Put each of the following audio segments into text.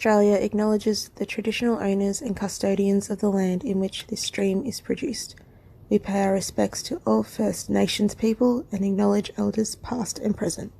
Australia acknowledges the traditional owners and custodians of the land in which this stream is produced. We pay our respects to all First Nations people and acknowledge elders past and present.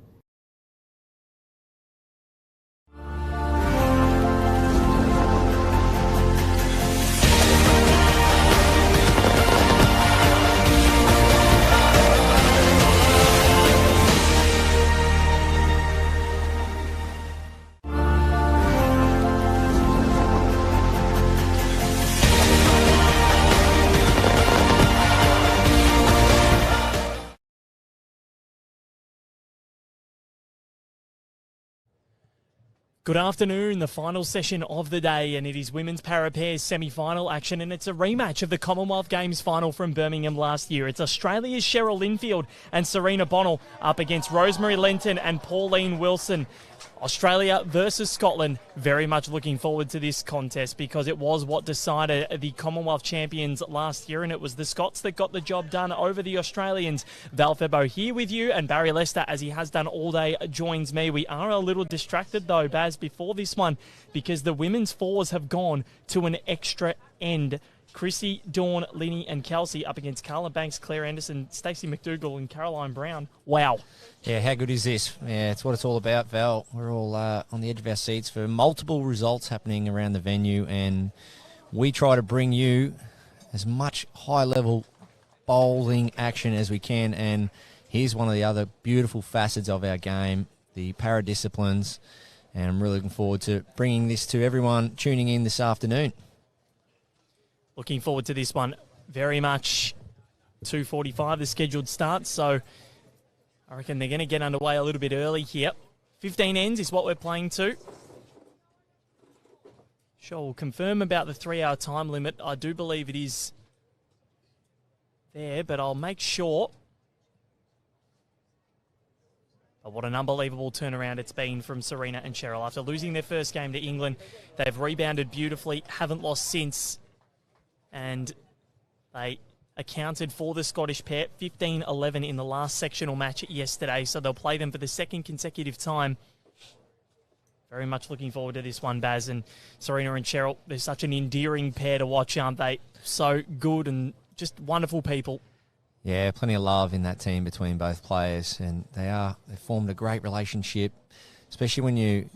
Good afternoon, the final session of the day, and it is women's para pairs semi-final action, and it's a rematch of the Commonwealth Games final from Birmingham last year. It's Australia's Cheryl Linfield and Serena Bonnell up against Rosemary Lenton and Pauline Wilson. Australia versus Scotland. Very much looking forward to this contest because it was what decided the Commonwealth champions last year, and it was the Scots that got the job done over the Australians. Val Febo here with you, and Barry Lester, as he has done all day, joins me. We are a little distracted though, Baz, before this one because the women's fours have gone to an extra end. Chrissy, Dawn, Linny and Kelsey up against Carla Banks, Claire Anderson, Stacey McDougall and Caroline Brown. Wow. Yeah, how good is this? Yeah, it's what it's all about, Val. We're all on the edge of our seats for multiple results happening around the venue, and we try to bring you as much high-level bowling action as we can. And here's one of the other beautiful facets of our game, the paradisciplines, and I'm really looking forward to bringing this to everyone tuning in this afternoon. Looking forward to this one very much. 2:45, the scheduled start, so I reckon they're going to get underway a little bit early here. 15 ends is what we're playing to. Sure, we'll confirm about the 3-hour time limit. I do believe it is there, but I'll make sure. But what an unbelievable turnaround it's been from Serena and Cheryl. After losing their first game to England, they've rebounded beautifully, haven't lost since. And they accounted for the Scottish pair 15-11 in the last sectional match yesterday, so they'll play them for the second consecutive time. Very much looking forward to this one, Baz. And Serena and Cheryl, they're such an endearing pair to watch, aren't they? So good and just wonderful people. Yeah, plenty of love in that team between both players, and they've formed a great relationship, especially when you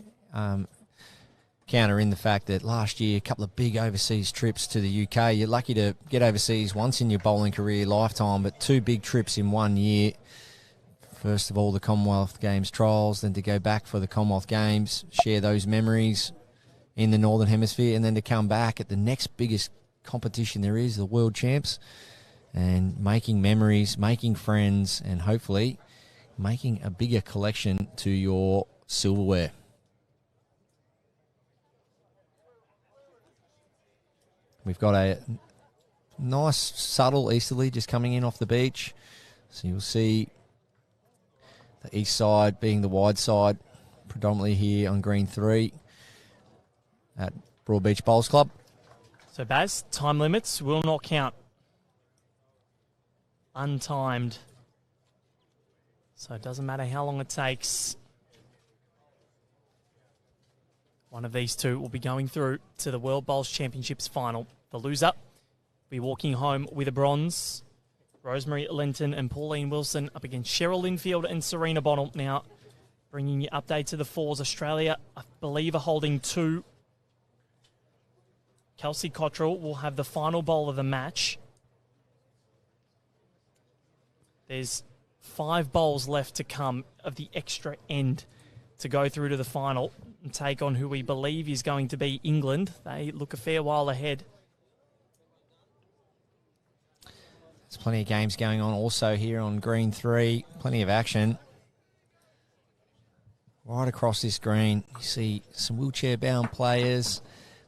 counter in the fact that last year, a couple of big overseas trips to the UK. You're lucky to get overseas once in your bowling career lifetime, but 2 big trips in 1 year. First of all, the Commonwealth Games trials, then to go back for the Commonwealth Games, share those memories in the Northern Hemisphere, and then to come back at the next biggest competition there is, the World Champs, and making memories, making friends, and hopefully making a bigger collection to your silverware. We've got a nice, subtle easterly just coming in off the beach. So you'll see the east side being the wide side, predominantly here on green 3 at Broadbeach Bowls Club. So, Baz, time limits will not count. Untimed. So it doesn't matter how long it takes. One of these two will be going through to the World Bowls Championships final. The loser will be walking home with a bronze. Rosemary Lenton and Pauline Wilson up against Cheryl Linfield and Serena Bonnell. Now, bringing you update to the fours. Australia, I believe, are holding 2. Kelsey Cottrell will have the final bowl of the match. There's 5 bowls left to come of the extra end to go through to the final and take on who we believe is going to be England. They look a fair while ahead. There's plenty of games going on also here on green 3. Plenty of action. Right across this green, you see some wheelchair-bound players.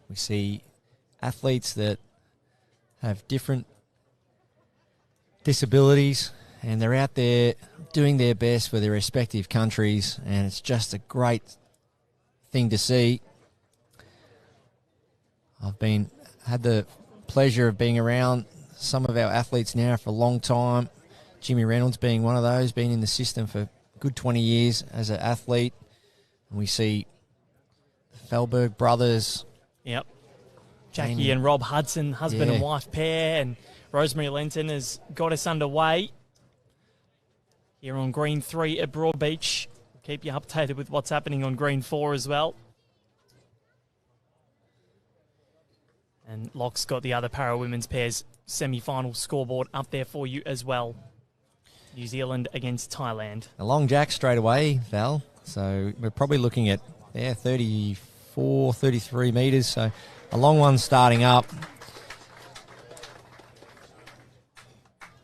We see athletes that have different disabilities, and they're out there doing their best for their respective countries, and it's just a great thing to see. I've had the pleasure of being around some of our athletes now for a long time. Jimmy Reynolds being one of those, been in the system for a good 20 years as an athlete. And we see the Felberg brothers. Yep. Jackie and Rob Hudson, husband and wife pair, and Rosemary Lenton has got us underway here on Green 3 at Broadbeach. We'll keep you updated with what's happening on Green 4 as well. And Locke's got the other para women's pairs semi-final scoreboard up there for you as well. New Zealand against Thailand. A long jack straight away, Val. So we're probably looking at 34, 33 metres. So a long one starting up.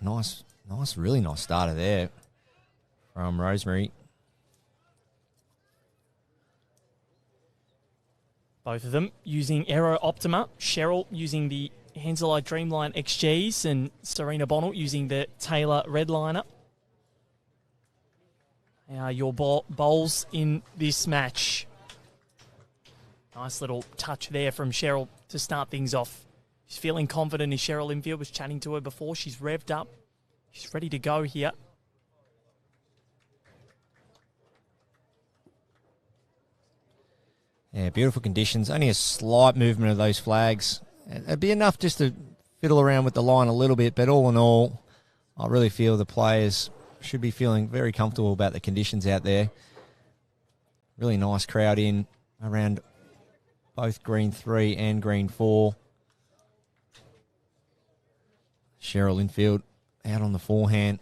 Nice, really nice starter there from Rosemary. Both of them using Aero Optima. Cheryl using the Hanselite Dreamline XGs and Serena Bonnell using the Taylor Redliner. They are your bowls in this match. Nice little touch there from Cheryl to start things off. She's feeling confident as Cheryl Linfield was chatting to her before. She's revved up. She's ready to go here. Yeah, beautiful conditions. Only a slight movement of those flags. It'd be enough just to fiddle around with the line a little bit, but all in all, I really feel the players should be feeling very comfortable about the conditions out there. Really nice crowd in around both Green 3 and Green 4. Cheryl Linfield out on the forehand.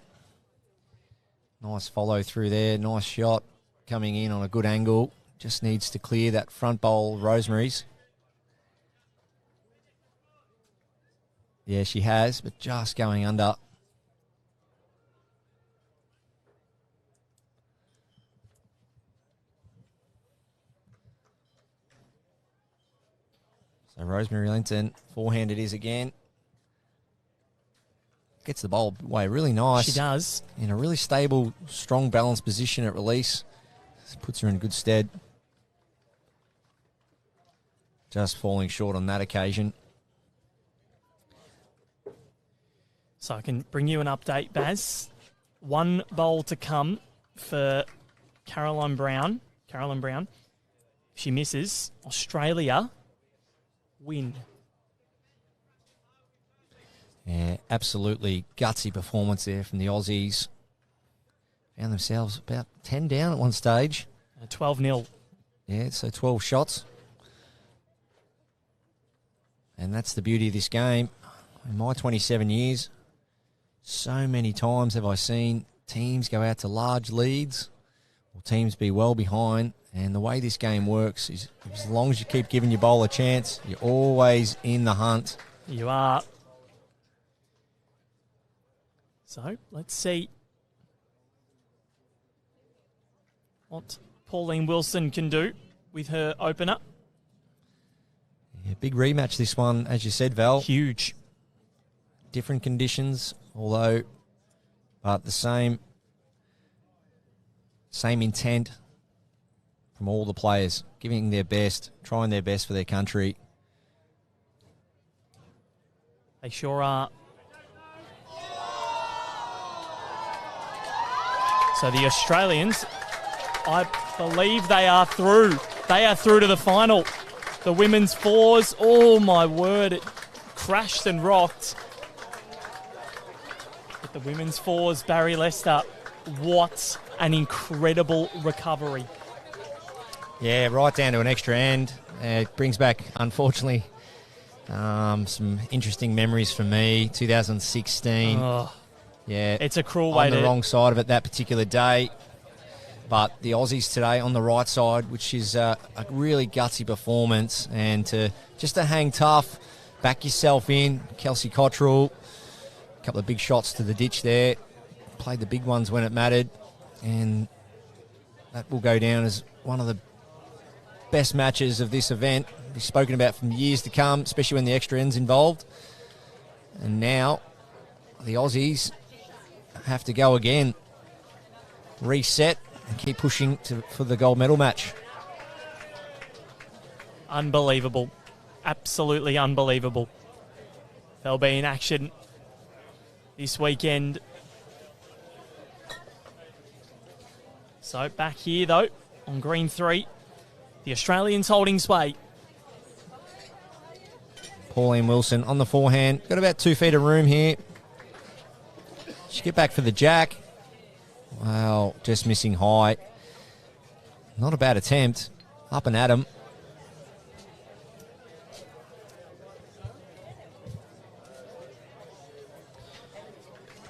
Nice follow through there. Nice shot coming in on a good angle. Just needs to clear that front bowl, Rosemary's. Yeah, she has, but just going under. So Rosemary Linton, forehand it is again. Gets the bowl away really nice. She does. In a really stable, strong, balanced position at release. This puts her in good stead. Just falling short on that occasion. So I can bring you an update, Baz. One bowl to come for Caroline Brown. If she misses, Australia win. Yeah, absolutely gutsy performance there from the Aussies. Found themselves about 10 down at one stage. 12-0. Yeah, so 12 shots. And that's the beauty of this game. In my 27 years, so many times have I seen teams go out to large leads or teams be well behind. And the way this game works is as long as you keep giving your bowler a chance, you're always in the hunt. You are. So let's see what Pauline Wilson can do with her opener. Yeah, big rematch this one, as you said, Val. Huge. Different conditions, but the same intent from all the players, giving their best, trying their best for their country. They sure are. So the Australians, I believe they are through. They are through to the final. The women's fours, oh my word, it crashed and rocked. But the women's fours, Barry Lester, what an incredible recovery. Yeah, right down to an extra end. It brings back, unfortunately, some interesting memories for me. 2016. Oh, yeah, it's a cruel way on the wrong side of it that particular day. But the Aussies today on the right side, which is a really gutsy performance, and to hang tough, back yourself in. Kelsey Cottrell, a couple of big shots to the ditch there, played the big ones when it mattered, and that will go down as one of the best matches of this event. Be spoken about from years to come, especially when the extra end's involved. And now the Aussies have to go again, reset, and keep pushing for the gold medal match. Unbelievable. Absolutely unbelievable. They'll be in action this weekend. So back here, though, on Green 3, The Australians holding sway. Pauline Wilson on the forehand. Got about 2 feet of room here. She get back for the jack. Wow, just missing high. Not a bad attempt. Up and at him.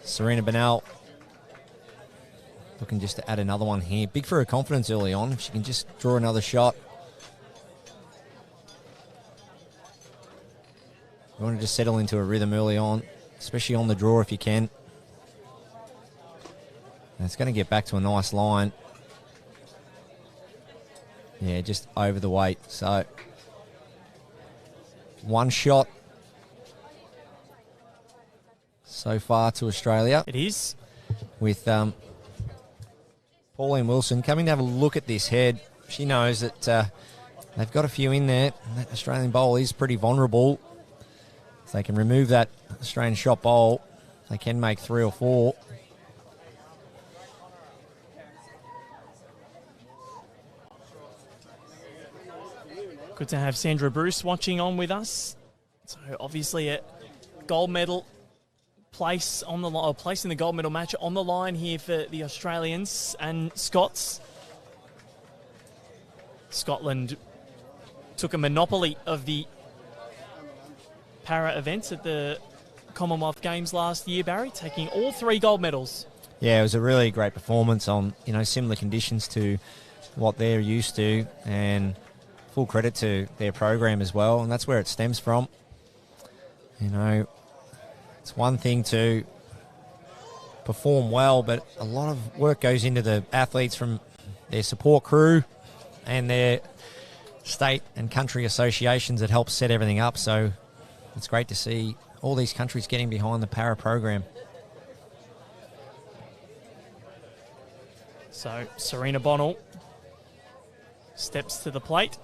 Serena Bennell looking just to add another one here. Big for her confidence early on. If she can just draw another shot. You want to just settle into a rhythm early on, especially on the draw if you can. And it's going to get back to a nice line. Yeah, just over the weight. So, one shot so far to Australia. It is. With Pauline Wilson coming to have a look at this head. She knows that they've got a few in there. That Australian bowl is pretty vulnerable. If they can remove that Australian shot bowl, they can make 3 or 4. Good to have Sandra Bruce watching on with us. So obviously a gold medal place on the place in the gold medal match on the line here for the Australians and Scots. Scotland took a monopoly of the para events at the Commonwealth Games last year, Barry, taking all 3 gold medals. Yeah, it was a really great performance on, similar conditions to what they're used to, and full credit to their program as well, and that's where it stems from. It's one thing to perform well, but a lot of work goes into the athletes from their support crew and their state and country associations that help set everything up. So it's great to see all these countries getting behind the para program. So Serena Bonnell steps to the plate,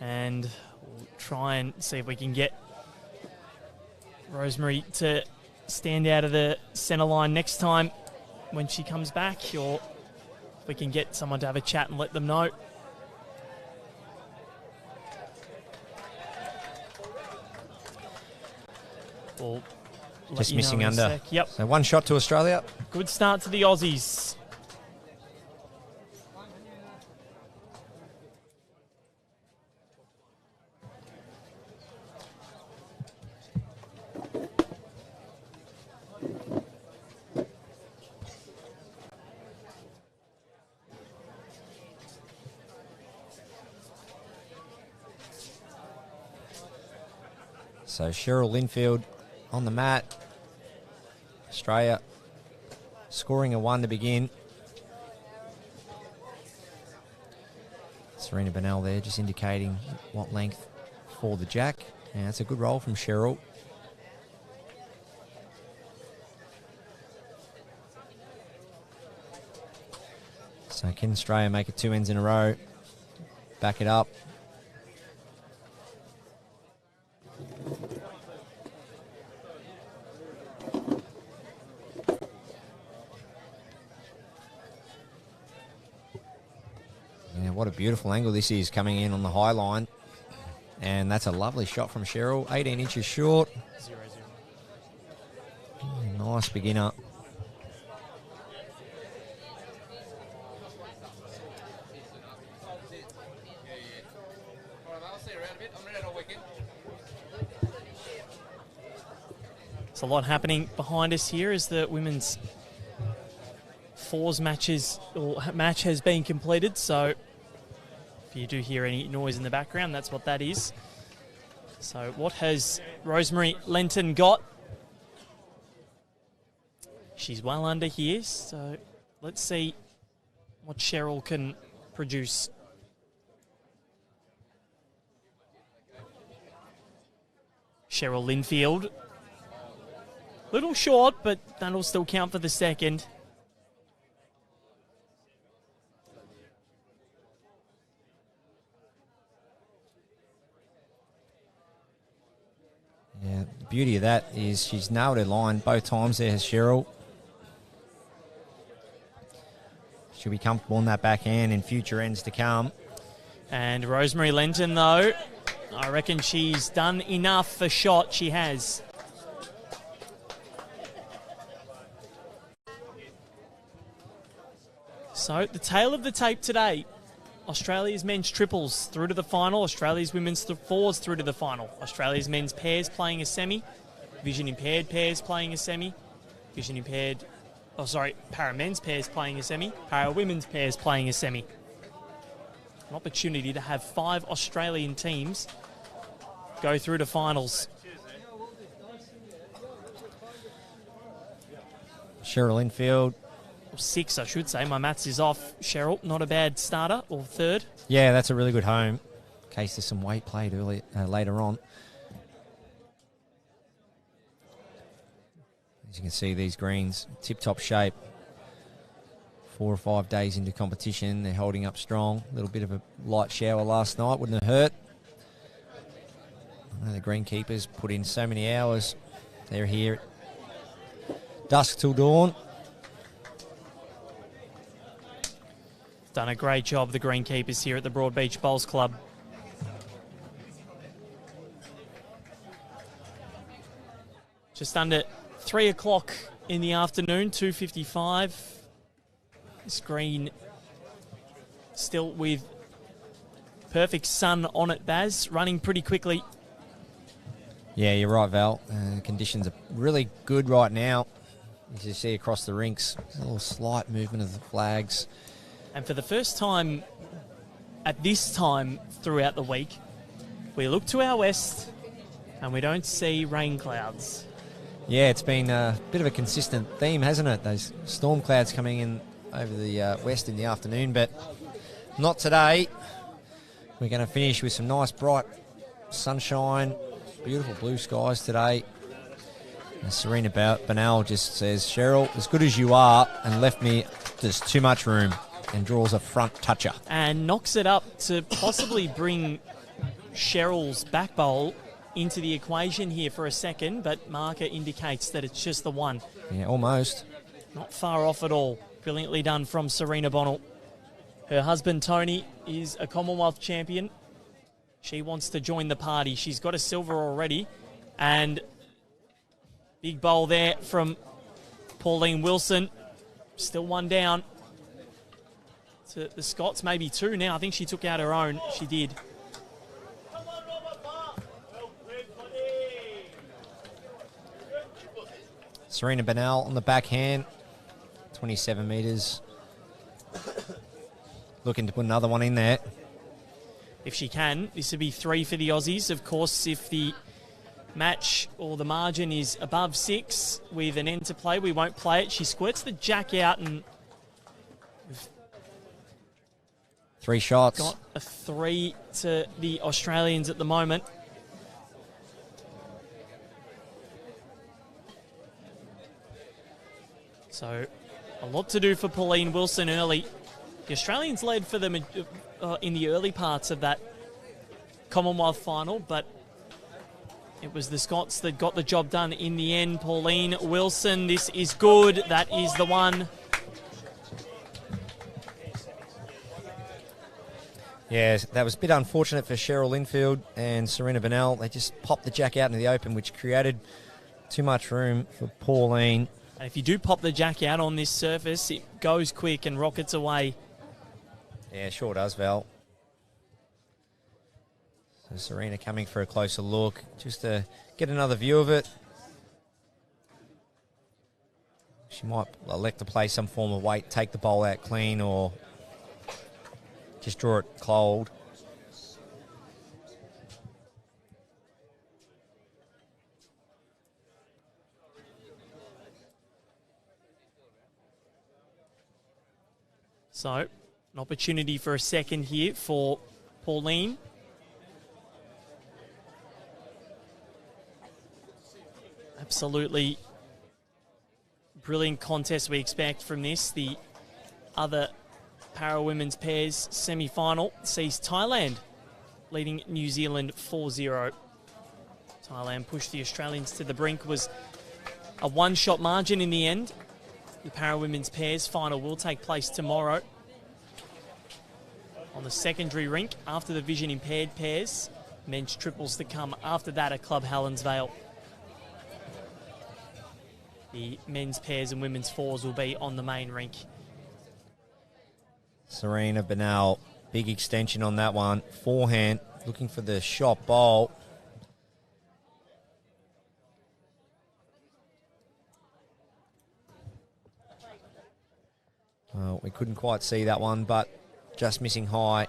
and we'll try and see if we can get Rosemary to stand out of the centre line next time when she comes back, or if we can get someone to have a chat and let them know. We'll just missing under. Yep. So one shot to Australia. Good start to the Aussies. So Cheryl Linfield on the mat. Australia scoring a 1 to begin. Serena Bennell there just indicating what length for the jack. And that's a good roll from Cheryl. So can Australia make it 2 ends in a row? Back it up. What a beautiful angle this is coming in on the high line. And that's a lovely shot from Cheryl. 18 inches short. 0-0. Nice beginner. There's a lot happening behind us here as the women's fours match has been completed. So if you do hear any noise in the background, that's what that is. So what has Rosemary Lenton got? She's well under here, so let's see what Cheryl can produce. Cheryl Linfield. Little short, but that'll still count for the second. Yeah, the beauty of that is she's nailed her line both times there, has Cheryl. She'll be comfortable on that backhand in future ends to come. And Rosemary Lenton, though, I reckon she's done enough for shot. She has. So, the tail of the tape today. Australia's men's triples through to the final. Australia's women's fours through to the final. Australia's men's pairs playing a semi. Vision impaired pairs playing a semi. Vision impaired... para men's pairs playing a semi. Para women's pairs playing a semi. An opportunity to have 5 Australian teams go through to finals. Cheryl Infield. 6, I should say. My maths is off. Cheryl, not a bad starter, or third. Yeah, that's a really good home. In case there's some weight played later on. As you can see, these greens, tip-top shape. 4 or 5 days into competition, they're holding up strong. A little bit of a light shower last night, wouldn't have hurt. I know the greenkeepers put in so many hours. They're here at dusk till dawn. Done a great job, the greenkeepers here at the Broadbeach Bowls Club. Just under 3 o'clock in the afternoon, 2:55. This green still with perfect sun on it, Baz, running pretty quickly. Yeah, you're right, Val. Conditions are really good right now. As you see across the rinks, a little slight movement of the flags. And for the first time at this time throughout the week, we look to our west and we don't see rain clouds. Yeah, it's been a bit of a consistent theme, hasn't it? Those storm clouds coming in over the west in the afternoon, but not today. We're going to finish with some nice bright sunshine, beautiful blue skies today. And Serena Banal just says, Cheryl, as good as you are, and left me just too much room, and draws a front toucher. And knocks it up to possibly bring Cheryl's back bowl into the equation here for a second, but marker indicates that it's just the one. Yeah, almost. Not far off at all. Brilliantly done from Serena Bonnell. Her husband, Tony, is a Commonwealth champion. She wants to join the party. She's got a silver already. And big bowl there from Pauline Wilson. Still one down. To the Scots, maybe 2 now. I think she took out her own. She did. Serena Banal on the backhand. 27 metres. Looking to put another one in there. If she can, this would be 3 for the Aussies. Of course, if the match or the margin is above 6 with an end to play, we won't play it. She squirts the jack out and 3 shots. got a 3 to the Australians at the moment. So a lot to do for Pauline Wilson early. The Australians led for them in the early parts of that Commonwealth final, but it was the Scots that got the job done in the end. Pauline Wilson, this is good. That is the one. Yeah, that was a bit unfortunate for Cheryl Infield and Serena Banal. They just popped the jack out into the open, which created too much room for Pauline. And if you do pop the jack out on this surface, it goes quick and rockets away. Yeah, sure does, Val. So Serena coming for a closer look, just to get another view of it. She might elect to play some form of weight, take the bowl out clean, or just draw it cold. So, an opportunity for a second here for Pauline. Absolutely brilliant contest we expect from this. The other para-women's pairs semi-final sees Thailand leading New Zealand 4-0. Thailand pushed the Australians to the brink. Was a one-shot margin in the end. The para-women's pairs final will take place tomorrow. on the secondary rink after the vision impaired pairs. Men's triples to come after that at Club Helensvale. The men's pairs and women's fours will be on the main rink. Serena Bernal, big extension on that one. Forehand, looking for the shot bowl. Well, we couldn't quite see that one, but just missing high.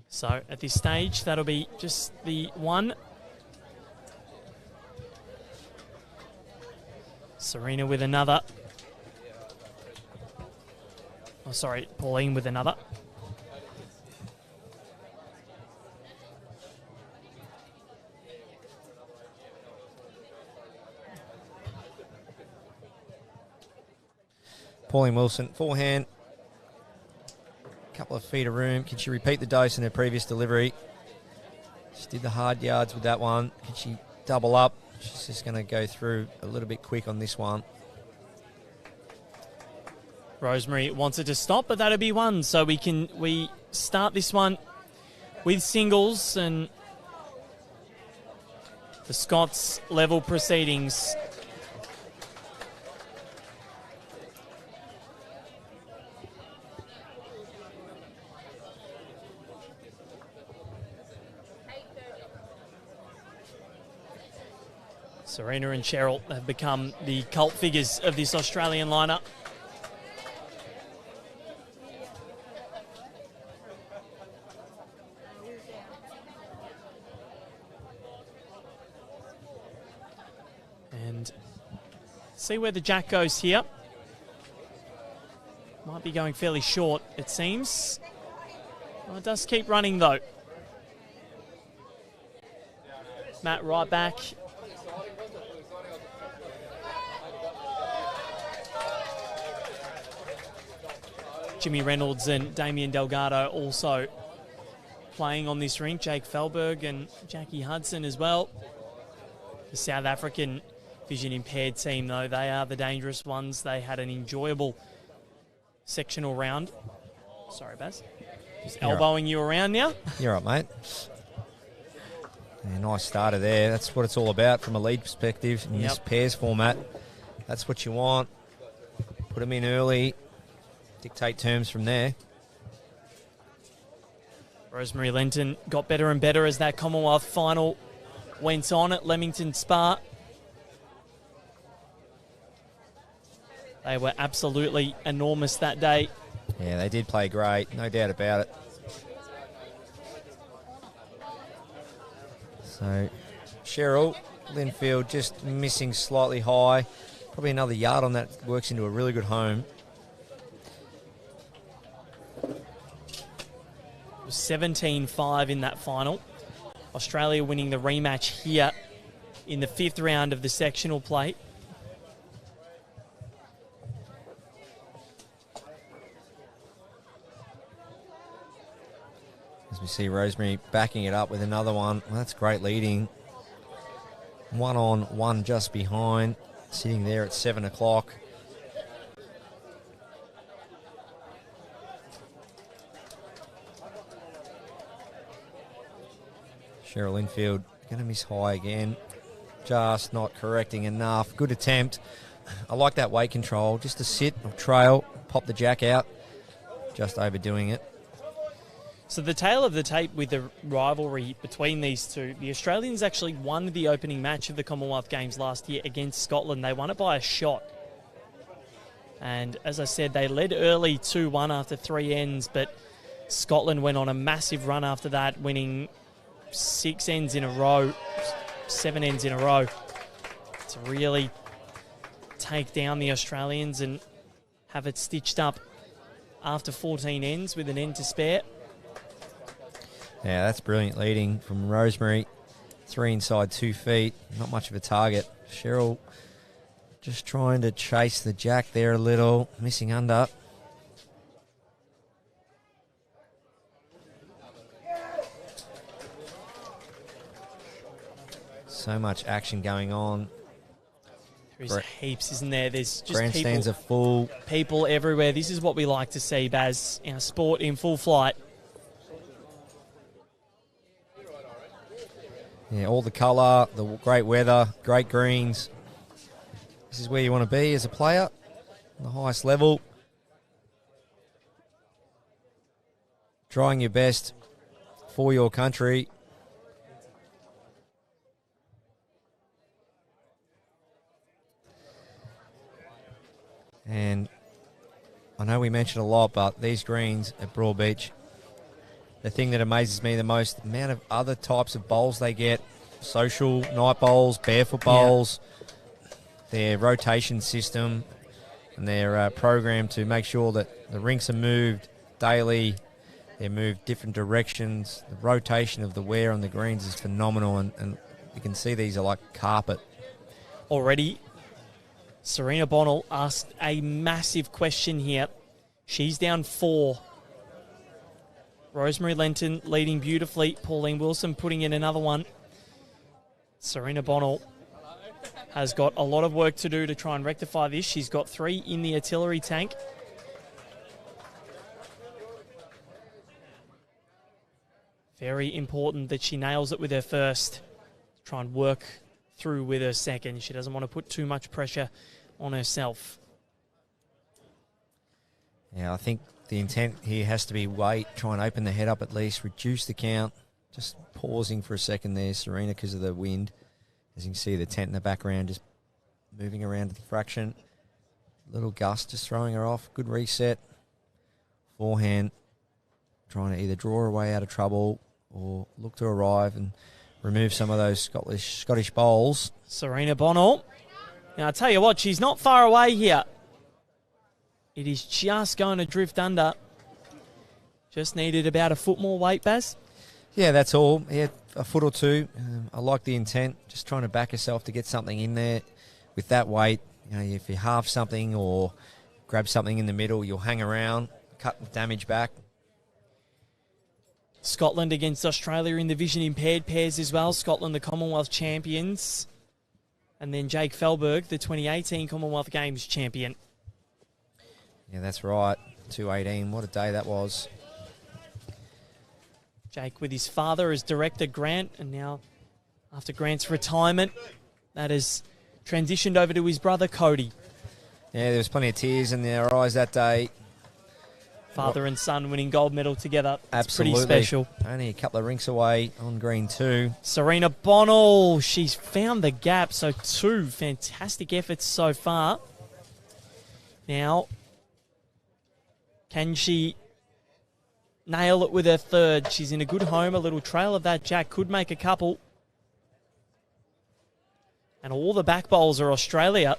So at this stage, that'll be just the one. Serena with another. Oh, sorry, Pauline with another. Pauline Wilson, forehand. Couple of feet of room. Can she repeat the dose in her previous delivery? She did the hard yards with that one. Can she double up? She's just going to go through a little bit quick on this one. Rosemary wants it to stop, but that'll be one. So we start this one with singles and the Scots level proceedings. Serena and Cheryl have become the cult figures of this Australian lineup. And see where the jack goes here. Might be going fairly short, it seems. Well, it does keep running, though. Matt right back. Jimmy Reynolds and Damien Delgado also playing on this rink. Jake Felberg and Jackie Hudson as well. The South African vision impaired team, though, they are the dangerous ones. They had an enjoyable sectional round. Sorry, Baz. Just elbowing you around now. You're right, mate. Yeah, nice starter there. That's what it's all about from a lead perspective in this pairs format. That's what you want. Put them in early. Dictate terms from there. Rosemary Lenton got better and better as that Commonwealth final went on at Leamington Spa. They were absolutely enormous that day. Yeah, they did play great, no doubt about it. So, Cheryl Linfield just missing slightly high. Probably another yard on that works into a really good home. 17-5 in that final. Australia winning the rematch here in the 5th round of the sectional plate. As we see Rosemary backing it up with another one. Well, that's great leading. 1 on, 1 just behind. Sitting there at 7 o'clock. Cheryl Linfield going to miss high again. Just not correcting enough. Good attempt. I like that weight control. Just to sit or trail, pop the jack out. Just overdoing it. So the tail of the tape with the rivalry between these two, the Australians actually won the opening match of the Commonwealth Games last year against Scotland. They won it by a shot. And as I said, they led early 2-1 after 3 ends, but Scotland went on a massive run after that, winning 6 ends in a row, 7 ends in a row to really take down the Australians and have it stitched up after 14 ends with an end to spare. Yeah, that's brilliant leading from Rosemary. 3 inside 2 feet, not much of a target. Cheryl just trying to chase the jack there a little, missing under. So much action going on. There's heaps, isn't there? There's just Grandstands are full. People everywhere. This is what we like to see, Baz. Our sport in full flight. Yeah, all the colour, the great weather, great greens. This is where you want to be as a player, on the highest level. Trying your best for your country. And I know we mentioned a lot, but these greens at Broadbeach, the thing that amazes me the most, the amount of other types of bowls they get, social night bowls, barefoot bowls, their rotation system, and their program to make sure that the rinks are moved daily. They move different directions. The rotation of the wear on the greens is phenomenal, and you can see these are like carpet. Already, Serena Bonnell asked a massive question here. She's down 4. Rosemary Lenton leading beautifully. Pauline Wilson putting in another one. Serena Bonnell has got a lot of work to do to try and rectify this. She's got 3 in the artillery tank. Very important that she nails it with her first. Try and work through with her second. She doesn't want to put too much pressure on herself. Yeah, I think the intent here has to be wait, try and open the head up at least, reduce the count. Just pausing for a second there, Serena, because of the wind. As you can see, the tent in the background just moving around to the fraction. Little gust just throwing her off. Good reset. Forehand, trying to either draw her way out of trouble or look to arrive and remove some of those Scottish bowls. Serena Bonnell. Now, I tell you what, she's not far away here. It is just going to drift under. Just needed about a foot more weight, Baz. Yeah, that's all. Yeah, a foot or two. I like the intent. Just trying to back yourself to get something in there with that weight. You know, if you halve something or grab something in the middle, you'll hang around, cut damage back. Scotland against Australia in the vision impaired pairs as well. Scotland, the Commonwealth champions. And then Jake Felberg, the 2018 Commonwealth Games champion. Yeah, that's right. 218. What a day that was. Jake with his father as director, Grant. And now, after Grant's retirement, that has transitioned over to his brother, Cody. Yeah, there was plenty of tears in their eyes that day. Father and son winning gold medal together. It's Absolutely. pretty special. Only a couple of rinks away on green 2. Serena Bonnell, she's found the gap. So 2 fantastic efforts so far. Now, can she nail it with her third? She's in a good home. A little trail of that jack could make a couple. And all the back bowls are Australia.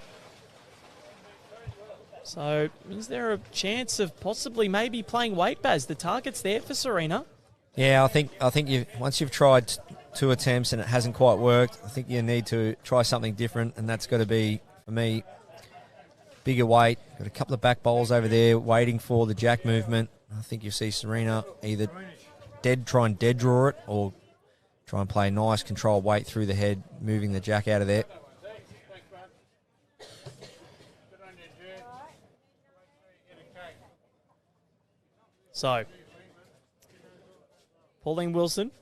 So, is there a chance of possibly maybe playing weight, Baz? The target's there for Serena. Yeah, I think you once you've tried 2 attempts and it hasn't quite worked, I think you need to try something different, and that's got to be, for me, bigger weight. Got a couple of back bowls over there waiting for the jack movement. I think you'll see Serena either try and dead draw it, or try and play a nice controlled weight through the head, moving the jack out of there. So, Pauline Wilson.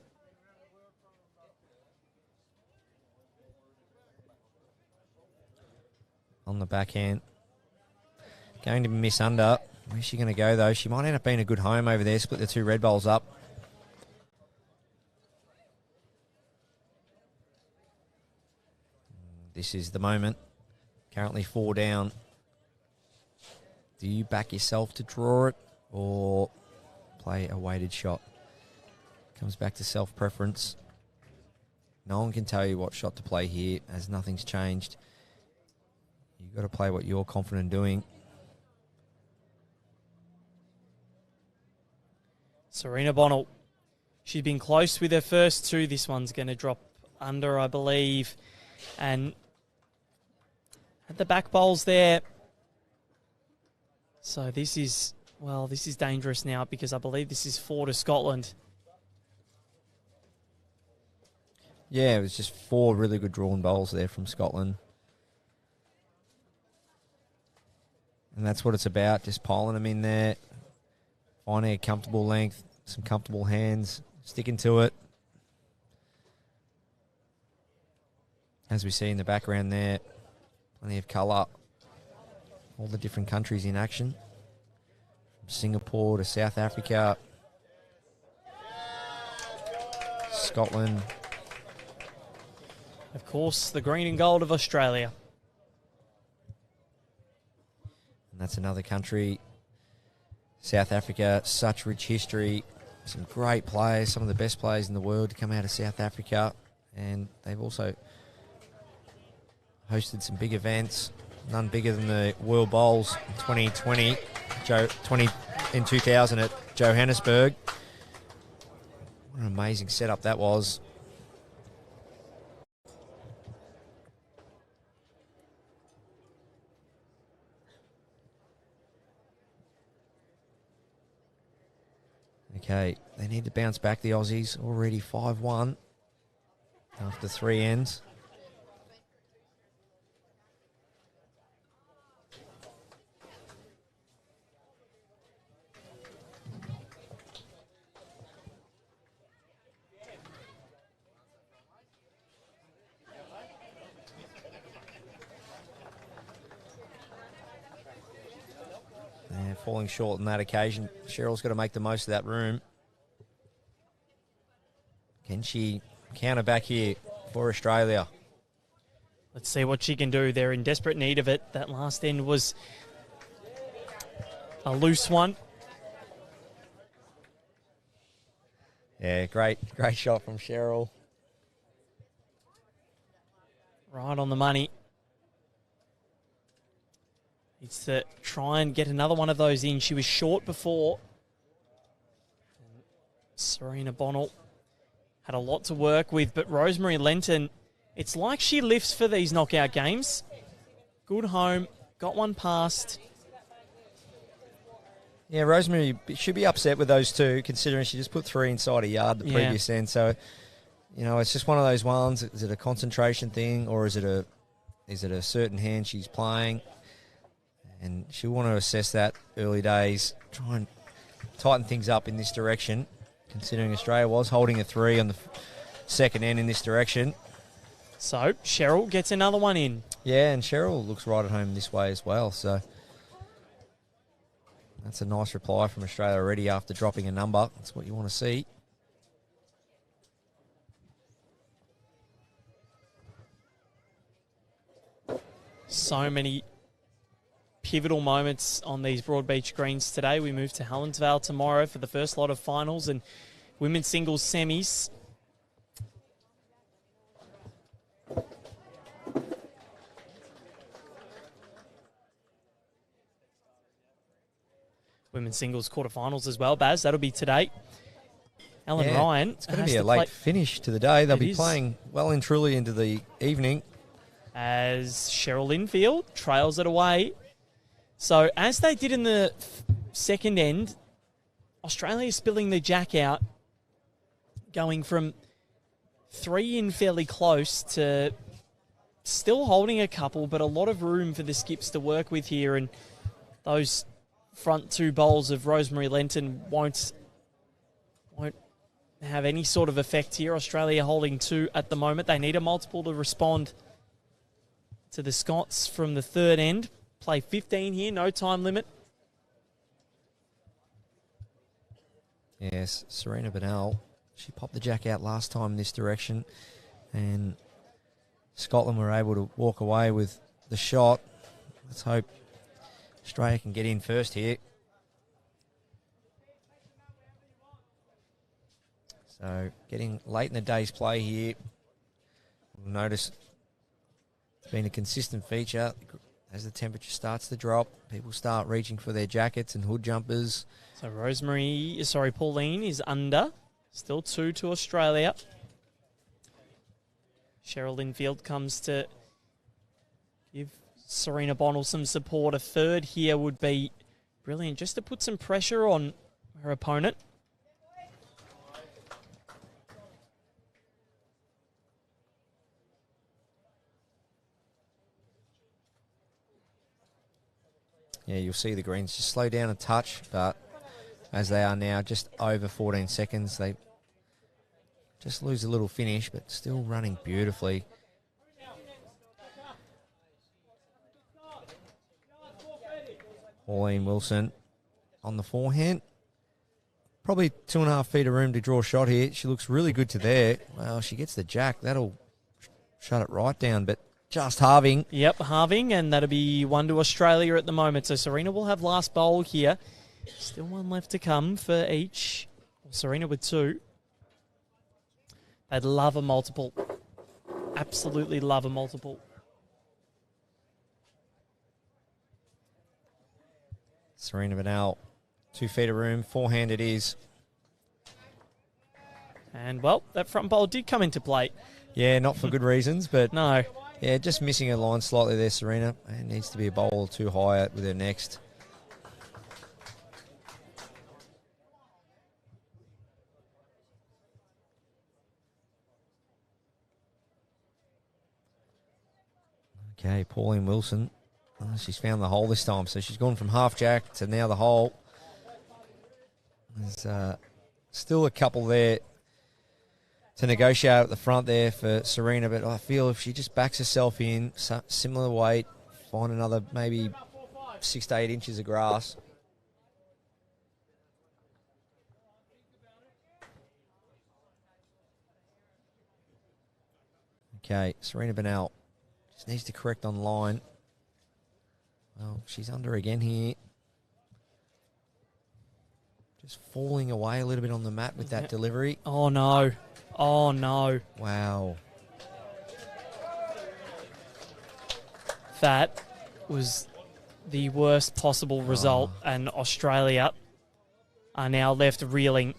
On the backhand. Going to miss under. Where's she going to go, though? She might end up being a good home over there. Split the 2 red bowls up. This is the moment. Currently 4 down. Do you back yourself to draw it or play a weighted shot? Comes back to self-preference. No one can tell you what shot to play here, as nothing's changed. You've got to play what you're confident doing. Serena Bonnell. She's been close with her first 2. This one's going to drop under, I believe. And at the back bowls there. So this is dangerous now, because I believe this is 4 to Scotland. Yeah, it was just 4 really good drawn bowls there from Scotland. And that's what it's about, just piling them in there, finding a comfortable length, some comfortable hands, sticking to it. As we see in the background there, plenty of colour. All the different countries in action. From Singapore to South Africa, Scotland. Of course, the green and gold of Australia. And that's another country. South Africa, such rich history. Some great players, some of the best players in the world to come out of South Africa. And they've also hosted some big events, none bigger than the World Bowls in 2020, in 2000 at Johannesburg. What an amazing setup that was. Okay, they need to bounce back, the Aussies. Already 5-1 after 3 ends. They're falling short on that occasion. Cheryl's got to make the most of that room. Can she counter back here for Australia? Let's see what she can do. They're in desperate need of it. That last end was a loose one. Yeah, great shot from Cheryl. Right on the money. Needs to try and get another one of those in. She was short before. Serena Bonnell had a lot to work with, but Rosemary Lenton, it's like she lifts for these knockout games. Good home, got one past. Yeah, Rosemary should be upset with those two, considering she just put 3 inside a yard the previous end. So, you know, it's just one of those ones. Is it a concentration thing, or is it a certain hand she's playing? And she'll want to assess that early days, try and tighten things up in this direction, considering Australia was holding a 3 on the second end in this direction. So, Cheryl gets another one in. Yeah, and Cheryl looks right at home this way as well. So that's a nice reply from Australia already after dropping a number. That's what you want to see. So many pivotal moments on these Broadbeach greens today. We move to Helensvale tomorrow for the first lot of finals and women's singles semis. Women's singles quarterfinals as well, Baz. That'll be today. Ellen Ryan. It's going to be a late finish to the day. They'll be playing well and truly into the evening. As Cheryl Linfield trails it away. So, as they did in the second end, Australia is spilling the jack out, going from 3 in fairly close to still holding a couple, but a lot of room for the skips to work with here. And those front 2 bowls of Rosemary Lenton won't have any sort of effect here. Australia holding 2 at the moment. They need a multiple to respond to the Scots from the third end. Play 15 here, no time limit. Yes, Serena Bonnell, she popped the jack out last time in this direction, and Scotland were able to walk away with the shot. Let's hope Australia can get in first here. So getting late in the day's play here. We'll notice it's been a consistent feature. As the temperature starts to drop, people start reaching for their jackets and hood jumpers. So Pauline is under. Still 2 to Australia. Cheryl Linfield comes to give Serena Bonnell some support. A third here would be brilliant, just to put some pressure on her opponent. Yeah, you'll see the greens just slow down a touch, but as they are now, just over 14 seconds, they just lose a little finish, but still running beautifully. Pauline Wilson on the forehand. Probably 2.5 feet of room to draw a shot here. She looks really good to there. Well, she gets the jack. That'll shut it right down, but just halving. Yep, halving, and that'll be 1 to Australia at the moment. So Serena will have last bowl here. Still one left to come for each. Serena with 2. They'd love a multiple. Absolutely love a multiple. Serena Vanel, 2 feet of room, forehand it is. And, well, that front bowl did come into play. Yeah, not for good reasons, but No. yeah, just missing her line slightly there, Serena. It needs to be a bowl or two higher with her next. Okay, Pauline Wilson. Oh, she's found the hole this time, so she's gone from half jack to now the hole. There's still a couple there to negotiate at the front there for Serena, but I feel if she just backs herself in, similar weight, find another maybe 6 to 8 inches of grass. Okay, Serena Vanel just needs to correct on line. Well, she's under again here. Just falling away a little bit on the mat with that delivery. Oh, no. Oh, no. Wow. That was the worst possible result, and Australia are now left reeling.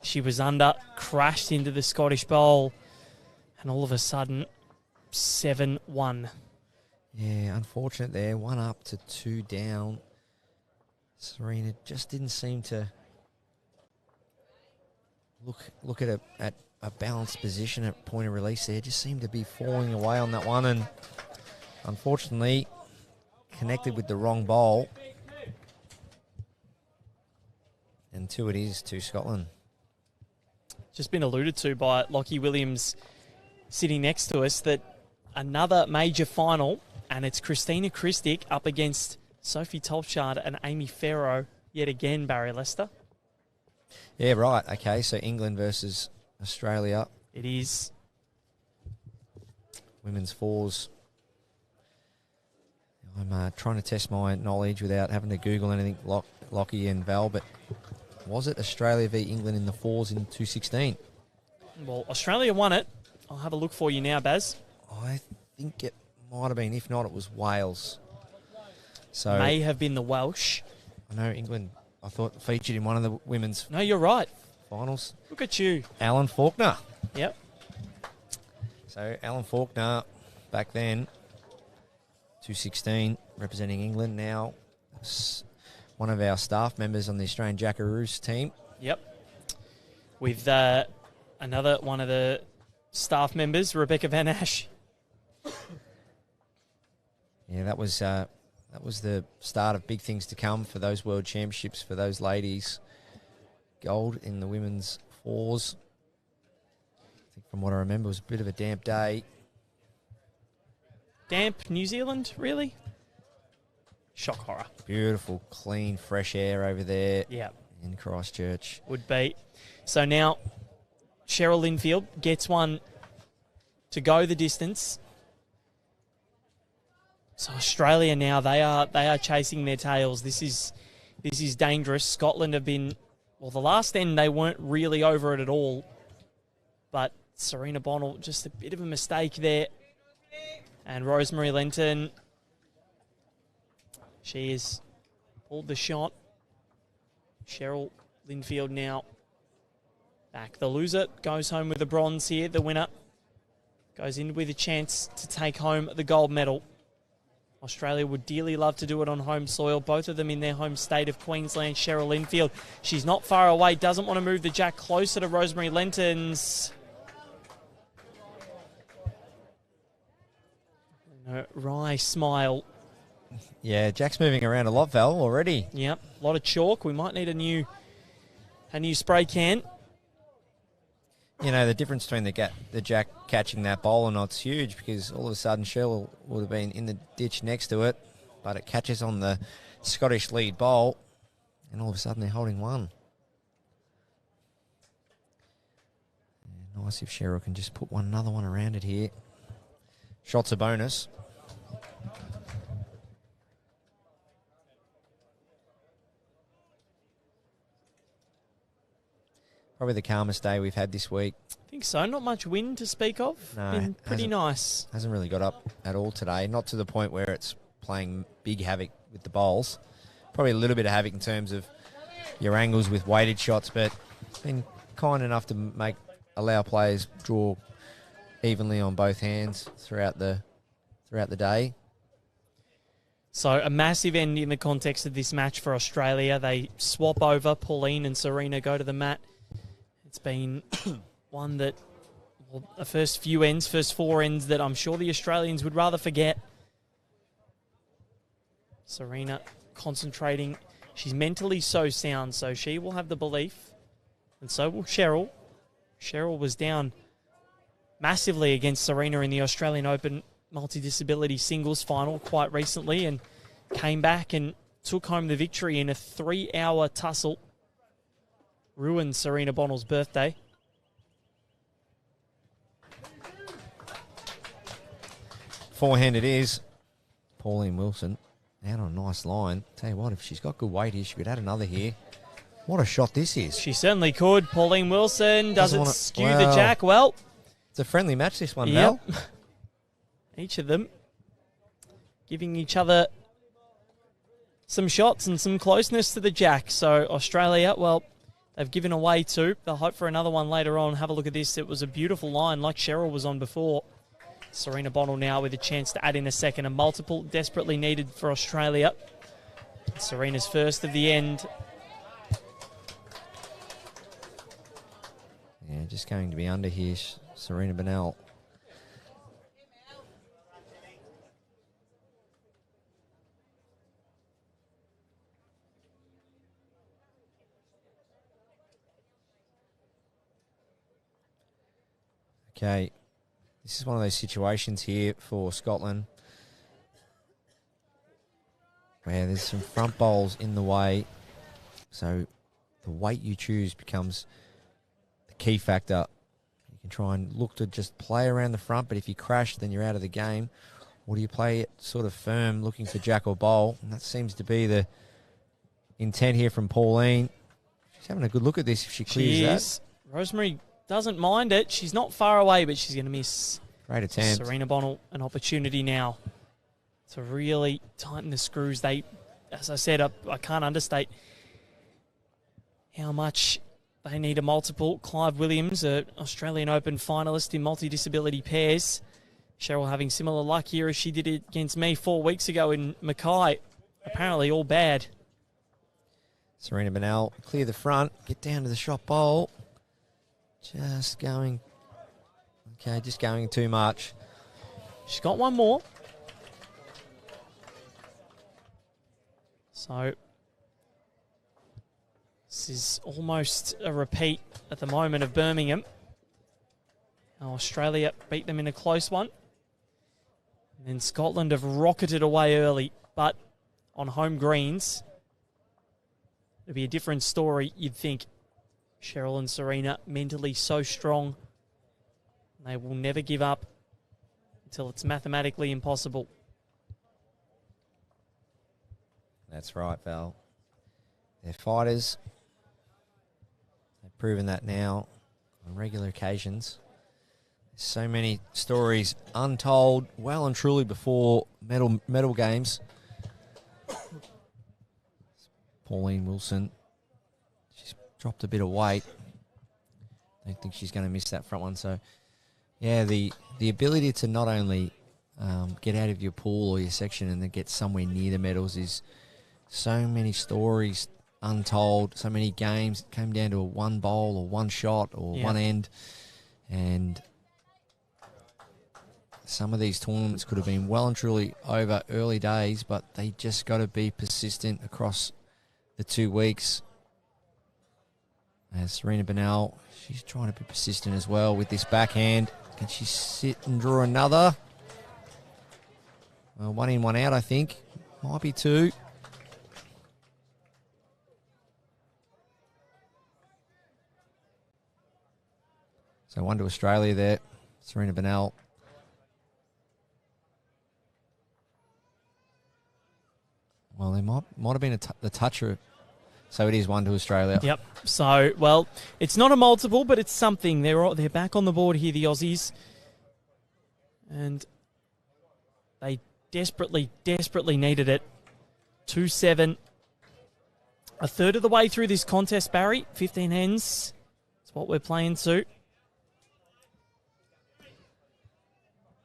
She was under, crashed into the Scottish Bowl, and all of a sudden, 7-1. Yeah, unfortunate there. 1 up to 2 down. Serena just didn't seem to look at a balanced position at point of release there. Just seemed to be falling away on that one, and unfortunately connected with the wrong bowl. And 2 it is to Scotland. Just been alluded to by Lockie Williams sitting next to us that another major final, and it's Christina Kristic up against Sophie Tolchard and Amy Farrow yet again, Barry Lester. Yeah, right. Okay, so England versus Australia. It is. Women's fours. I'm trying to test my knowledge without having to Google anything, Lockie and Val, but was it Australia v England in the fours in 2016? Well, Australia won it. I'll have a look for you now, Baz. I think it might have been. If not, it was Wales. So May have been the Welsh. I know England, I thought, featured in one of the women's No, you're right. finals. Look at you. Alan Faulkner. Yep. So Alan Faulkner, back then, 2016, representing England. Now, one of our staff members on the Australian Jackaroos team. Yep. With another one of the staff members, Rebecca Van Ash. Yeah, that was the start of big things to come for those World Championships for those ladies. Gold in the women's fours. I think from what I remember, it was a bit of a damp day. Damp New Zealand, really? Shock horror. Beautiful, clean, fresh air over there Yeah, in Christchurch. would be. So now Cheryl Linfield gets one to go the distance. So Australia now, they are chasing their tails. This is dangerous. Scotland have been, well, the last end they weren't really over it at all. But Serena Bonnell, just a bit of a mistake there. And Rosemary Lenton, she has pulled the shot. Cheryl Linfield now back. The loser goes home with a bronze here. The winner goes in with a chance to take home the gold medal. Australia would dearly love to do it on home soil. Both of them in their home state of Queensland. Cheryl Linfield, she's not far away. Doesn't want to move the jack closer to Rosemary Lenton's. And a wry smile Yeah, Jack's moving around a lot, Val, already. Yep, a lot of chalk. We might need a new spray can. You know, the difference between the Jack catching that bowl or not's huge, because all of a sudden Shell would have been in the ditch next to it, but it catches on the Scottish lead bowl, and all of a sudden they're holding one. Yeah, nice if Cheryl can just put another one around it here. Shot's a bonus. Probably the calmest day we've had this week. I think so. Not much wind to speak of. No, been pretty nice. Hasn't really got up at all today. Not to the point where it's playing big havoc with the bowls. Probably a little bit of havoc in terms of your angles with weighted shots, but been kind enough to allow players draw evenly on both hands throughout the day. So a massive end in the context of this match for Australia. They swap over. Pauline and Serena go to the mat. It's been one that, well, the first four ends that I'm sure the Australians would rather forget. Serena concentrating. She's mentally so sound, so she will have the belief, and so will Cheryl. Cheryl was down massively against Serena in the Australian Open multi-disability singles final quite recently, and came back and took home the victory in a 3-hour tussle. Ruined Serena Bonnell's birthday. Forehand it is. Pauline Wilson out on a nice line. Tell you what, if she's got good weight here, she could add another here. What a shot this is. She certainly could. Pauline Wilson doesn't skew the well, jack well. It's a friendly match, this one, Yep. Mel. Each of them giving each other some shots and some closeness to the jack. So Australia, well, they've given away two. They'll hope for another one later on. Have a look at this. It was a beautiful line like Cheryl was on before. Serena Bonnell now with a chance to add in a second. A multiple desperately needed for Australia. Serena's first of the end. Yeah, just going to be under here, Serena Bonnell. Okay, this is one of those situations here for Scotland where there's some front bowls in the way, so the weight you choose becomes the key factor. You can try and look to just play around the front, but if you crash, then you're out of the game. Or do you play it sort of firm, looking for jack or bowl? And that seems to be the intent here from Pauline. She's having a good look at this if she clears that. Rosemary doesn't mind it. She's not far away, but she's going to miss. Great attempt. Serena Bonnell, an opportunity now to really tighten the screws. They, as I said, I can't understate how much they need a multiple. Clive Williams, an Australian Open finalist in multi-disability pairs. Cheryl having similar luck here as she did it against me 4 weeks ago in Mackay. Apparently all bad. Serena Bonnell, clear the front, get down to the shot bowl. Just going too much. She's got one more. So this is almost a repeat at the moment of Birmingham. Now Australia beat them in a close one. And then Scotland have rocketed away early, but on home greens, it'll be a different story, you'd think. Cheryl and Serena mentally so strong. They will never give up until it's mathematically impossible. That's right, Val. They're fighters. They've proven that now on regular occasions. So many stories untold, well and truly before medal games. Pauline Wilson, she's dropped a bit of weight. I don't think she's going to miss that front one. So, yeah, the ability to not only get out of your pool or your section and then get somewhere near the medals is so many stories untold, so many games. It came down to a one bowl or one shot or one end. And some of these tournaments could have been well and truly over early days, but they just got to be persistent across the 2 weeks. As Serena Bennell, she's trying to be persistent as well with this backhand. Can she sit and draw another? Well, 1 in, 1 out, I think. Might be 2. So 1 to Australia there. Serena Bennell. Well, there might have been the toucher. So it is 1 to Australia. Yep. So, well, it's not a multiple, but it's something. They're back on the board here, the Aussies. And they desperately, desperately needed it. 2-7. A third of the way through this contest, Barry. 15 ends. That's what we're playing to.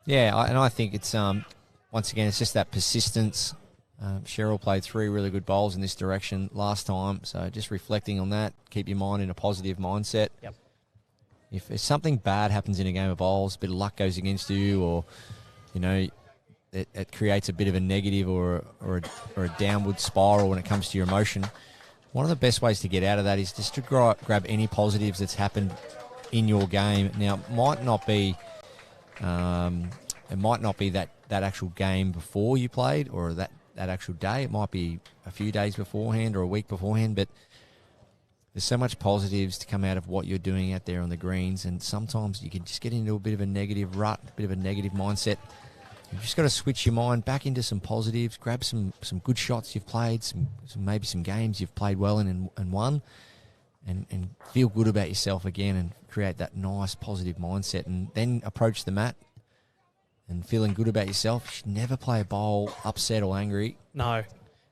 Yeah, I think it's, once again, it's just that persistence. Cheryl played 3 really good bowls in this direction last time, so just reflecting on that, keep your mind in a positive mindset. Yep. If something bad happens in a game of bowls, a bit of luck goes against you, or, you know, it creates a bit of a negative or a downward spiral when it comes to your emotion, one of the best ways to get out of that is just to grab any positives that's happened in your game. Now, it might not be that actual game before you played or that actual day. It might be a few days beforehand or a week beforehand, but there's so much positives to come out of what you're doing out there on the greens, and sometimes you can just get into a bit of a negative rut, a bit of a negative mindset. You've just got to switch your mind back into some positives, grab some good shots you've played, maybe some games you've played well in and won, and feel good about yourself again and create that nice positive mindset, and then approach the mat and feeling good about yourself. You should never play a bowl upset or angry. No.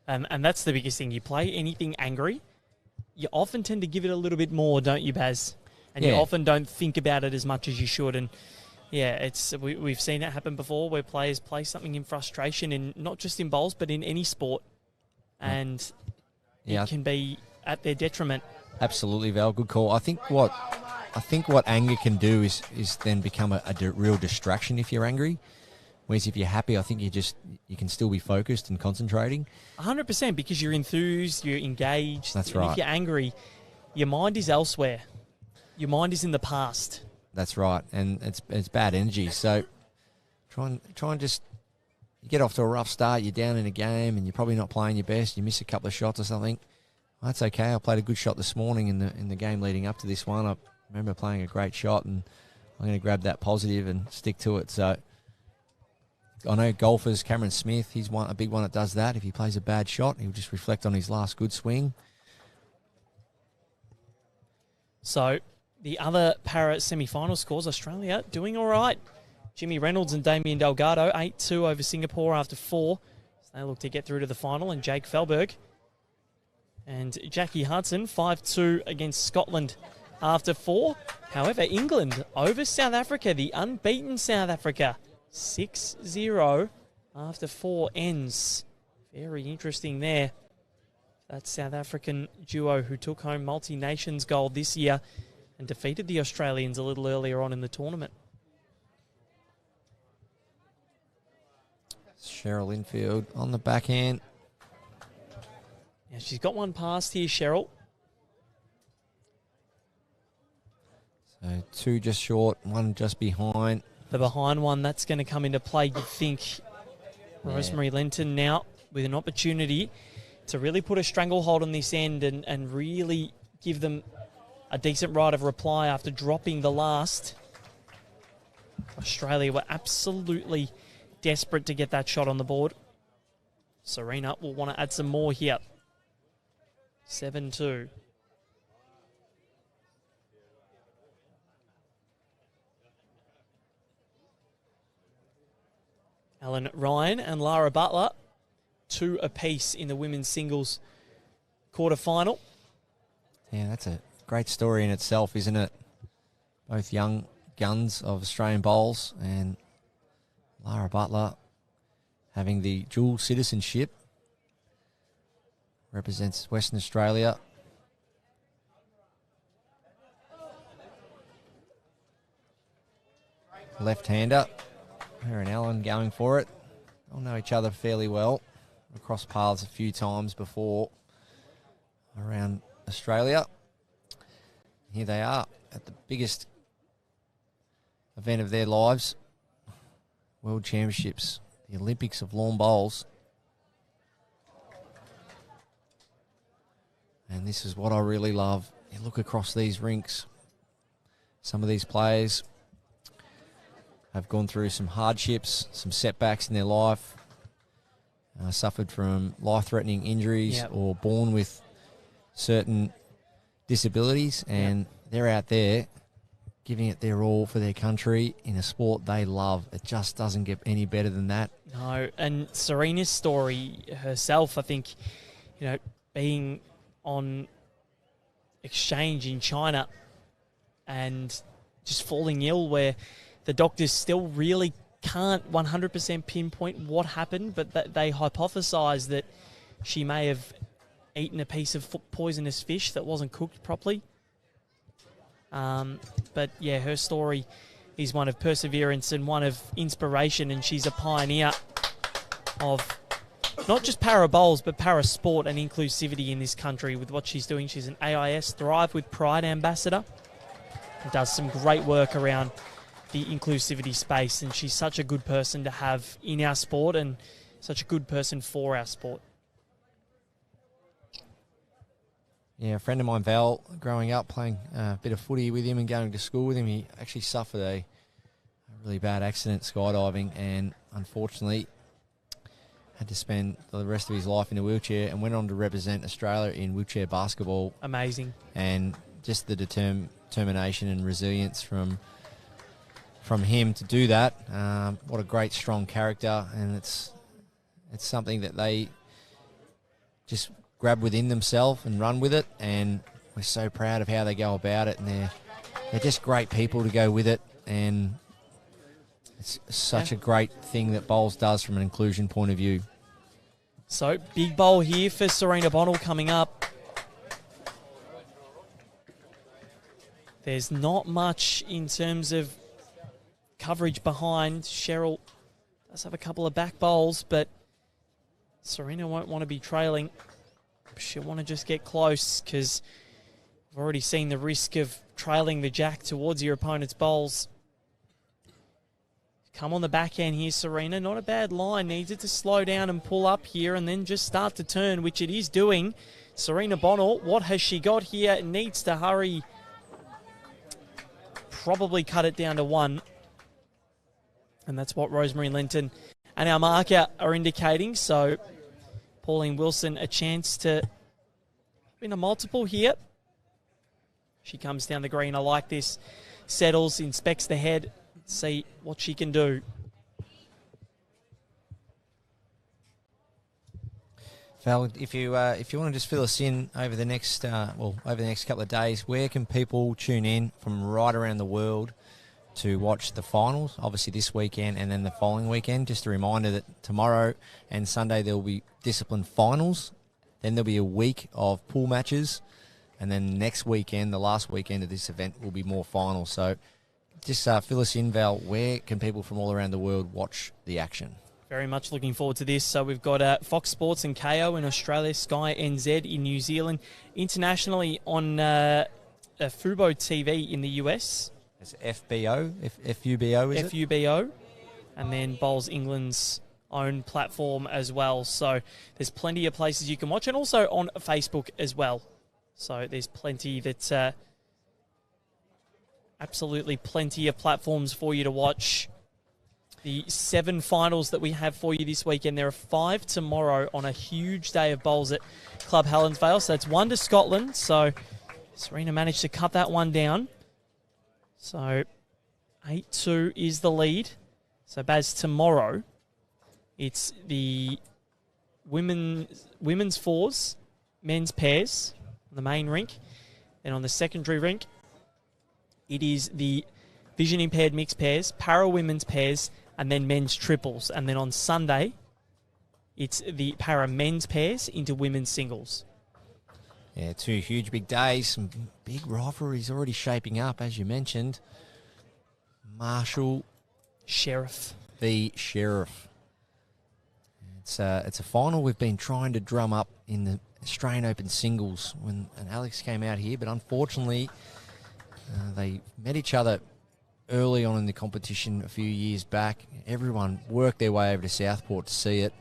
And that's the biggest thing. You play anything angry, you often tend to give it a little bit more, don't you, Baz? And you often don't think about it as much as you should. And, yeah, we've seen it happen before where players play something in frustration, in not just in bowls, but in any sport. And it can be at their detriment. Absolutely, Val. Good call. I think what anger can do is then become a real distraction if you're angry. Whereas if you're happy, I think you can still be focused and concentrating. 100%, because you're enthused, you're engaged. That's and right. If you're angry, your mind is elsewhere. Your mind is in the past. That's right, and it's bad energy. So try and just, you get off to a rough start, you're down in a game, and you're probably not playing your best. You miss a couple of shots or something. That's okay. I played a good shot this morning in the game leading up to this one. I remember playing a great shot, and I'm going to grab that positive and stick to it. So I know golfers, Cameron Smith, he's a big one that does that. If he plays a bad shot, he'll just reflect on his last good swing. So the other para semi-final scores, Australia doing all right. Jimmy Reynolds and Damien Delgado, 8-2 over Singapore after 4. So they look to get through to the final. And Jake Felberg and Jackie Hudson, 5-2 against Scotland after 4. However, England over South Africa, the unbeaten South Africa, 6-0 after 4 ends. Very interesting there. That South African duo who took home multi-nations gold this year and defeated the Australians a little earlier on in the tournament. Cheryl Linfield on the backhand. Yeah, she's got one past here, Cheryl. So 2 just short, 1 just behind. The behind one, that's going to come into play, you'd think. Rosemary Lenton now with an opportunity to really put a stranglehold on this end and really give them a decent right of reply after dropping the last. Australia were absolutely desperate to get that shot on the board. Serena will want to add some more here. 7-2. Ellen Ryan and Lara Butler, 2 apiece in the women's singles quarterfinal. Yeah, that's a great story in itself, isn't it? Both young guns of Australian bowls, and Lara Butler having the dual citizenship, represents Western Australia. Left-hander, her and Ellen going for it. They'll know each other fairly well. We've crossed paths a few times before around Australia. Here they are at the biggest event of their lives, World Championships, the Olympics of lawn bowls. And this is what I really love. You look across these rinks. Some of these players have gone through some hardships, some setbacks in their life, suffered from life-threatening injuries or born with certain disabilities, and they're out there giving it their all for their country in a sport they love. It just doesn't get any better than that. No, and Serena's story herself, I think, being on exchange in China and just falling ill, where the doctors still really can't 100% pinpoint what happened, but they hypothesise that she may have eaten a piece of poisonous fish that wasn't cooked properly. But yeah, her story is one of perseverance and one of inspiration, and she's a pioneer of not just para bowls, but para sport and inclusivity in this country with what she's doing. She's an AIS Thrive with Pride ambassador and does some great work around the inclusivity space, and she's such a good person to have in our sport and such a good person for our sport. Yeah, a friend of mine, Val, growing up playing a bit of footy with him and going to school with him, he actually suffered a really bad accident skydiving, and unfortunately had to spend the rest of his life in a wheelchair, and went on to represent Australia in wheelchair basketball. Amazing. And just the determination and resilience from him to do that. What a great, strong character, and it's something that they just grab within themselves and run with it, and we're so proud of how they go about it, and they're just great people to go with it, and it's such a great thing that bowls does from an inclusion point of view. So, big bowl here for Serena Bonnell coming up. There's not much in terms of coverage behind. Cheryl does have a couple of back bowls, but Serena won't want to be trailing. She'll want to just get close, because we've already seen the risk of trailing the jack towards your opponent's bowls. Come on the backhand here, Serena. Not a bad line. Needs it to slow down and pull up here and then just start to turn, which it is doing. Serena Bonnell, what has she got here? Needs to hurry. Probably cut it down to one. And that's what Rosemary Linton and our marker are indicating. So Pauline Wilson a chance to win a multiple here. She comes down the green. I like this. Settles, inspects the head. See what she can do. Val, if you want to just fill us in over the next couple of days, where can people tune in from right around the world to watch the finals? Obviously this weekend and then the following weekend. Just a reminder that tomorrow and Sunday there will be discipline finals. Then there'll be a week of pool matches, and then next weekend, the last weekend of this event, will be more finals. So just fill us in, Val. Where can people from all around the world watch the action? Very much looking forward to this. So we've got Fox Sports and KO in Australia, Sky NZ in New Zealand, internationally on Fubo TV in the US. It's FBO, FUBO, is it? FUBO, and then Bowls England's own platform as well. So there's plenty of places you can watch, and also on Facebook as well. So there's plenty absolutely plenty of platforms for you to watch. The 7 finals that we have for you this weekend, there are 5 tomorrow on a huge day of bowls at Club Helensvale. So that's 1 to Scotland. So Serena managed to cut that one down. So 8-2 is the lead. So Baz, tomorrow it's the women's fours, men's pairs on the main rink. And on the secondary rink, it is the vision impaired mixed pairs, para women's pairs, and then men's triples. And then on Sunday, it's the para men's pairs into women's singles. Yeah, 2 huge big days. Some big rivalries already shaping up, as you mentioned. Marshall. Sheriff. v Sheriff. It's a final we've been trying to drum up in the Australian Open singles and Alex came out here, but unfortunately they met each other early on in the competition a few years back. Everyone worked their way over to Southport to see it.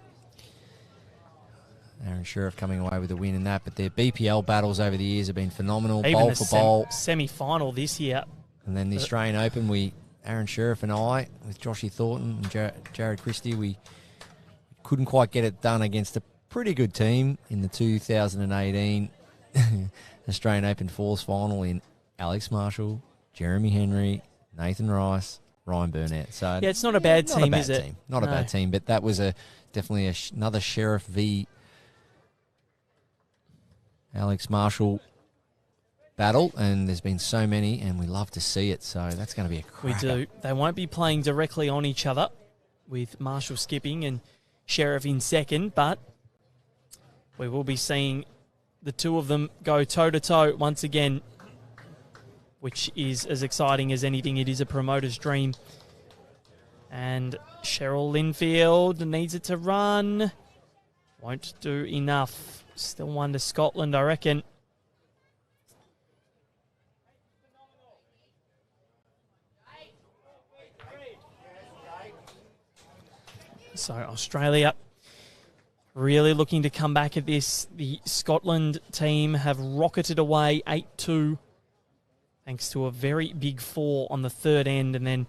Aaron Sheriff coming away with a win in that, but their BPL battles over the years have been phenomenal. Even bowl for bowl. Semi-final this year. And then the Australian Open, Aaron Sheriff and I, with Joshy Thornton and Jared Christie, we couldn't quite get it done against a pretty good team in the 2018 Australian Open Fours final in Alex Marshall, Jeremy Henry, Nathan Rice, Ryan Burnett. So yeah, it's not a bad team, is it? Not a bad team, but that was definitely another Sheriff v Alex Marshall battle, and there's been so many, and we love to see it, so that's going to be a cracker. We do. They won't be playing directly on each other with Marshall skipping and Sheriff in second, but we will be seeing the two of them go toe-to-toe once again, which is as exciting as anything. It is a promoter's dream. And Cheryl Linfield needs it to run. Won't do enough. Still one to Scotland, I reckon. So Australia really looking to come back at this. The Scotland team have rocketed away 8-2 thanks to a very big four on the third end, and then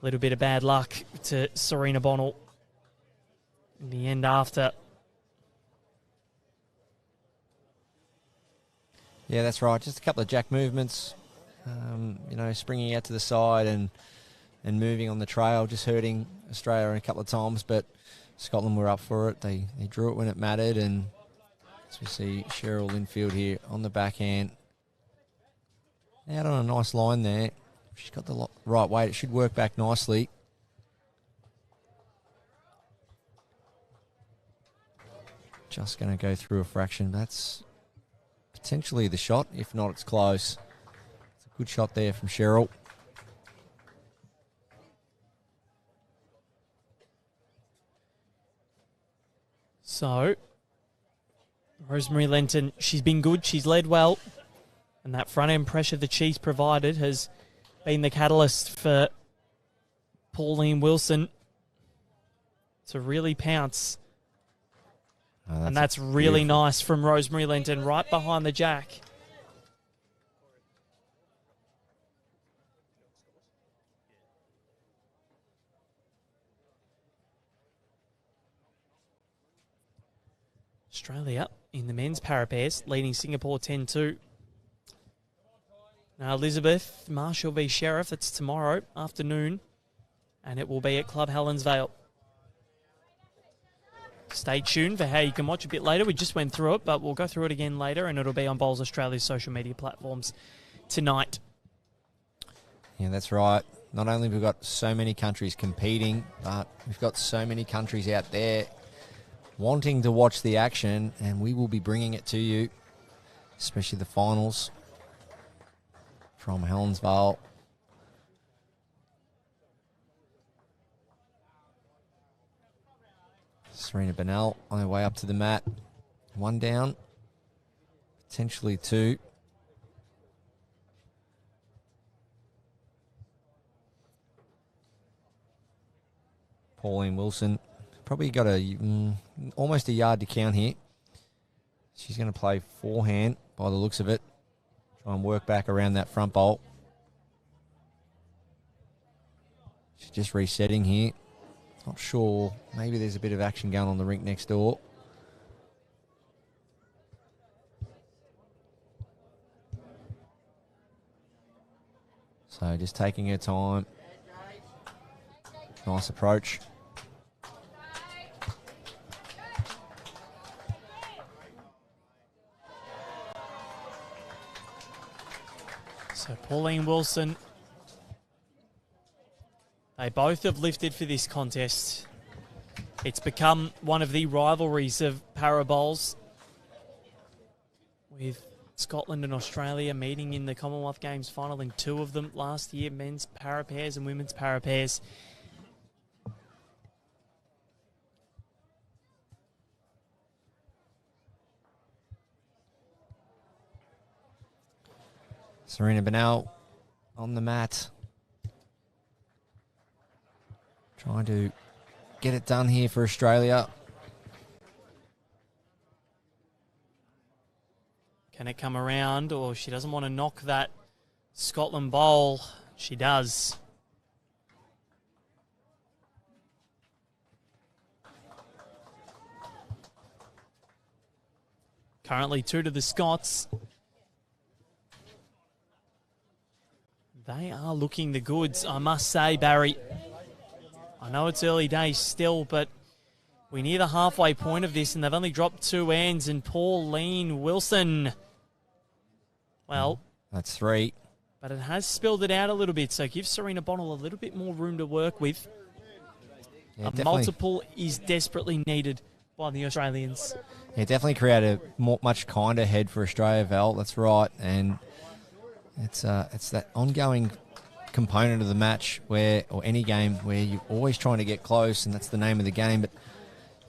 a little bit of bad luck to Serena Bonnell in the end after. Yeah, that's right. Just a couple of jack movements, springing out to the side and moving on the trail, just hurting Australia a couple of times, but Scotland were up for it. They drew it when it mattered, and as we see Cheryl Linfield here on the backhand. Out on a nice line there. She's got the right weight. It should work back nicely. Just going to go through a fraction. That's potentially the shot. If not, it's close. It's a good shot there from Cheryl. So, Rosemary Lenton, she's been good. She's led well. And that front-end pressure that she's provided has been the catalyst for Pauline Wilson to really pounce. And that's really nice from Rosemary Lenton, right behind the jack. Australia in the men's parapairs, leading Singapore 10-2. Now, Elizabeth Marshall v Sheriff, that's tomorrow afternoon, and it will be at Club Helensvale. Stay tuned for how you can watch a bit later. We just went through it, but we'll go through it again later, and it'll be on Bowls Australia's social media platforms tonight. Yeah, that's right. Not only have we got so many countries competing, but we've got so many countries out there wanting to watch the action, and we will be bringing it to you, especially the finals from Helensvale. Serena Bennell on her way up to the mat. One down, potentially two. Pauline Wilson probably got almost a yard to count here. She's going to play forehand by the looks of it. Try and work back around that front bolt. She's just resetting here. Not sure. Maybe there's a bit of action going on the rink next door. So just taking her time. Nice approach. So Pauline Wilson, they both have lifted for this contest. It's become one of the rivalries of para bowls, with Scotland and Australia meeting in the Commonwealth Games final in two of them last year, men's para pairs and women's para pairs. Serena Bennell on the mat. Trying to get it done here for Australia. Can it come around? Or she doesn't want to knock that Scotland bowl. She does. Currently 2 to the Scots. They are looking the goods, I must say, Barry. I know it's early days still, but we're near the halfway point of this, and they've only dropped 2 ends, and Pauline Wilson, well... That's 3. But it has spilled it out a little bit, so give Serena Bonnell a little bit more room to work with. Yeah, a multiple is desperately needed by the Australians. Yeah, definitely create a much kinder head for Australia, Val. That's right, and it's that ongoing component of the match or any game where you're always trying to get close, and that's the name of the game. But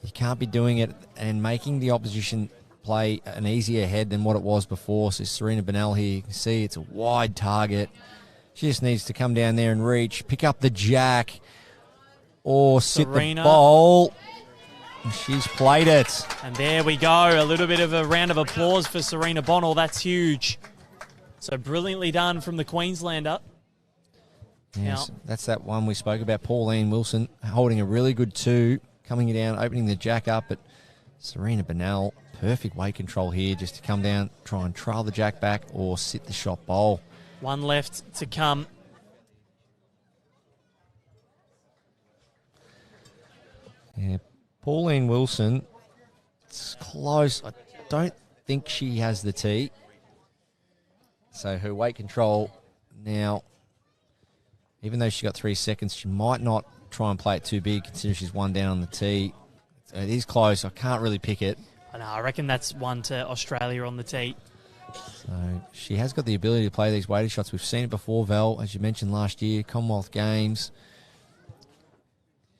you can't be doing it and making the opposition play an easier head than what it was before. So Serena Bennell here, you can see it's a wide target. She just needs to come down there and reach, pick up the jack, or sit the bowl. She's played it. And there we go. A little bit of a round of applause for Serena Bonnell. That's huge. So brilliantly done from the Queenslander. Yes, that's that one we spoke about. Pauline Wilson holding a really good 2, coming down, opening the jack up. But Serena Bennell, perfect weight control here just to come down, try and trail the jack back or sit the shot bowl. 1 left to come. Yeah, Pauline Wilson, it's close. I don't think she has the tee. So her weight control now, even though she got 3 seconds, she might not try and play it too big considering she's 1 down on the tee. So it is close. I can't really pick it. I know. I reckon that's 1 to Australia on the tee. So she has got the ability to play these weighted shots. We've seen it before, Val, as you mentioned last year, Commonwealth Games.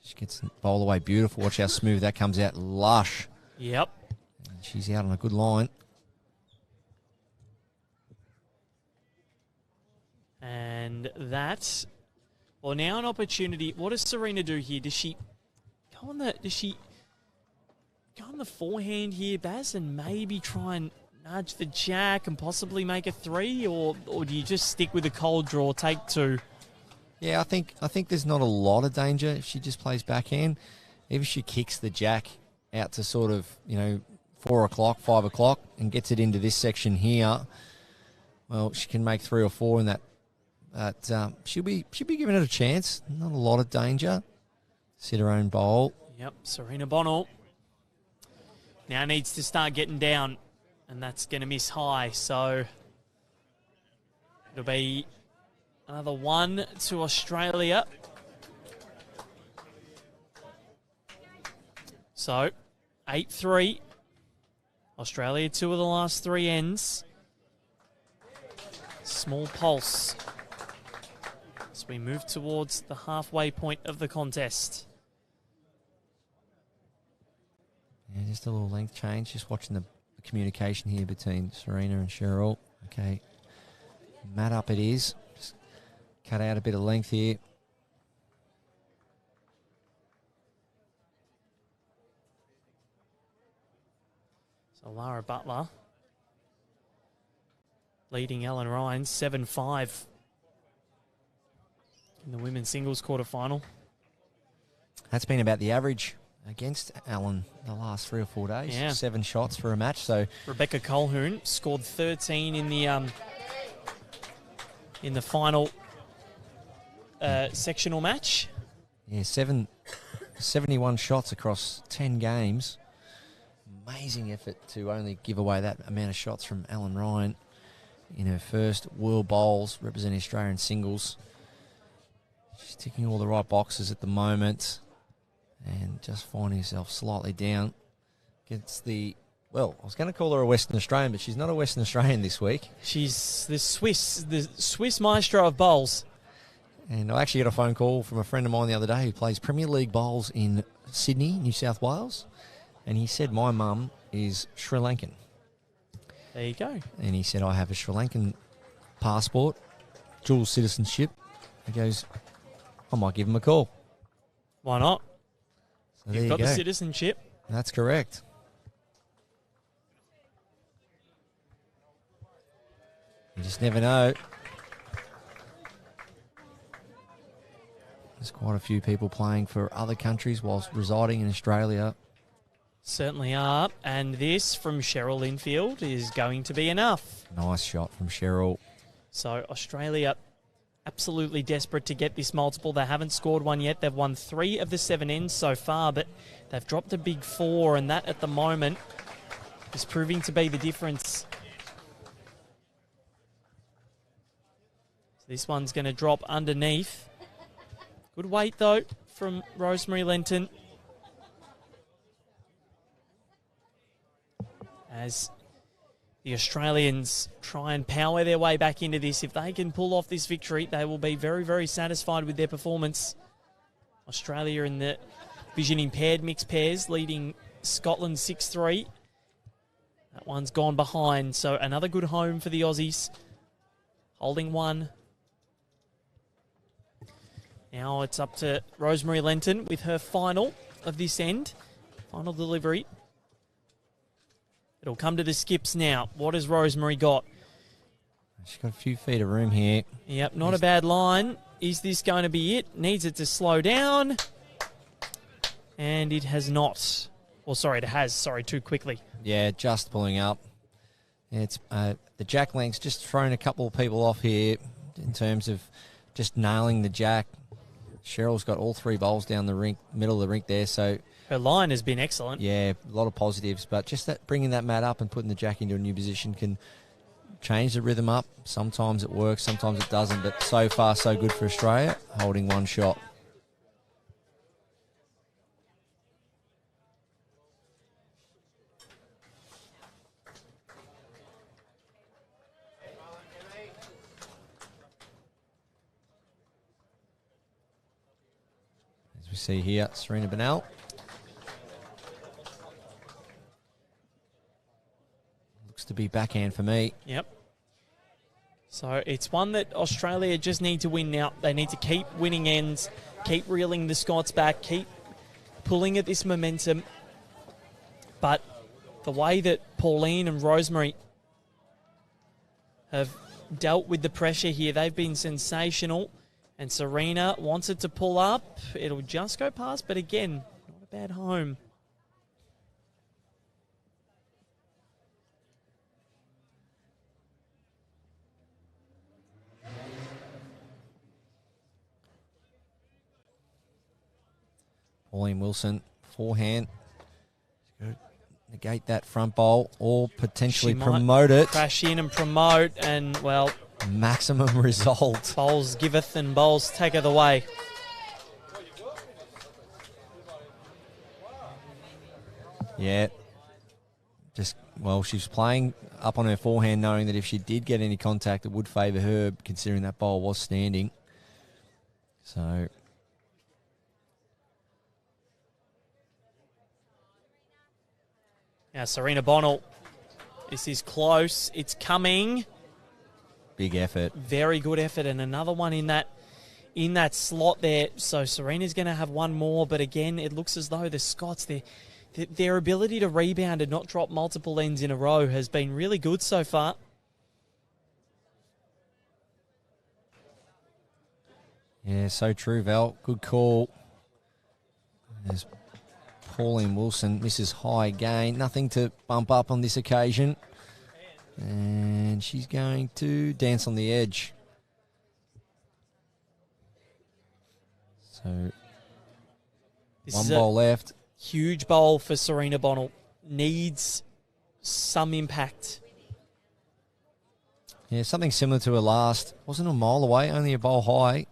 She gets the bowl away beautiful. Watch how smooth that comes out. Lush. Yep. And she's out on a good line. And that, well, now an opportunity. What does Serena do here? Does she go on the forehand here, Baz, and maybe try and nudge the jack and possibly make a 3, or do you just stick with a cold draw, take 2? Yeah, I think there's not a lot of danger if she just plays backhand. Even if she kicks the jack out to sort of, 4 o'clock, 5 o'clock, and gets it into this section here, well, she can make 3 or 4 in that. But she'll be giving it a chance. Not a lot of danger. Sit her own bowl. Yep, Serena Bonnell now needs to start getting down, and that's going to miss high. So it'll be another 1 to Australia. So 8-3. Australia 2 of the last 3 ends. Small pulse as we move towards the halfway point of the contest. Yeah, just a little length change. Just watching the communication here between Serena and Cheryl. Okay, mat up it is. Just cut out a bit of length here. So Lara Butler leading Ellen Ryan 7-5 in the women's singles quarterfinal. That's been about the average against Ellen the last 3 or 4 days. Yeah. 7 shots for a match. So Rebecca Colquhoun scored 13 in the final sectional match. yeah, 71 shots across 10 games. Amazing effort to only give away that amount of shots from Ellen Ryan in her first World Bowls representing Australia in singles. She's ticking all the right boxes at the moment and just finding herself slightly down. Gets the, well, I was going to call her a Western Australian, but she's not a Western Australian this week. She's the Swiss maestro of bowls. And I actually got a phone call from a friend of mine the other day who plays Premier League bowls in Sydney, New South Wales. And he said, my mum is Sri Lankan. There you go. And he said, I have a Sri Lankan passport, dual citizenship. He goes, I might give him a call. Why not? So You've there got you the go. citizenship. That's correct. You just never know. There's quite a few people playing for other countries whilst residing in Australia. Certainly are. And this from Cheryl Linfield is going to be enough. Nice shot from Cheryl. So Australia absolutely desperate to get this multiple. They haven't scored one yet. They've won 3 of the 7 ends so far, but they've dropped a big 4, and that at the moment is proving to be the difference. So this one's going to drop underneath. Good weight, though, from Rosemary Lenton. As the Australians try and power their way back into this. If they can pull off this victory, they will be very, very satisfied with their performance. Australia in the vision impaired mixed pairs, leading Scotland 6-3. That one's gone behind, so another good home for the Aussies. Holding one. Now it's up to Rosemary Lenton with her final of this end. Final delivery. It'll come to the skips now. What has Rosemary got? She's got a few feet of room here. Yep, not a bad line. Is this going to be it? Needs it to slow down. And it has not. Well, sorry, it has. Sorry, too quickly. Yeah, just pulling up. It's the jack length's just thrown a couple of people off here in terms of just nailing the jack. Cheryl's got all 3 bowls down the rink, middle of the rink there, so her line has been excellent. Yeah, a lot of positives, but just that bringing that mat up and putting the jack into a new position can change the rhythm up. Sometimes it works, sometimes it doesn't, but so far so good for Australia, holding one shot. As we see here, Serena Bennell. To be backhand for me. Yep. So it's one that Australia just need to win now. They need to keep winning ends, keep reeling the Scots back, keep pulling at this momentum. But the way that Pauline and Rosemary have dealt with the pressure here, they've been sensational. And Serena wants it to pull up. It'll just go past, but again, not a bad home. Pauline Wilson, forehand. Negate that front bowl or potentially promote it. Crash in and promote, and, well, maximum result. Bowls giveth and bowls taketh away. Yeah. Just, well, she's playing up on her forehand knowing that if she did get any contact, it would favour her, considering that bowl was standing. So now Serena Bonnell. This is close. It's coming. Big effort. Very good effort, and another one in that slot there. So Serena's going to have one more, but again, it looks as though the Scots, their ability to rebound and not drop multiple ends in a row has been really good so far. Yeah, so true, Val. Good call. There's Pauline Wilson, misses high again. Nothing to bump up on this occasion. And she's going to dance on the edge. So one ball left. Huge bowl for Serena Bonnell. Needs some impact. Yeah, something similar to her last. Wasn't a mile away, only a bowl high.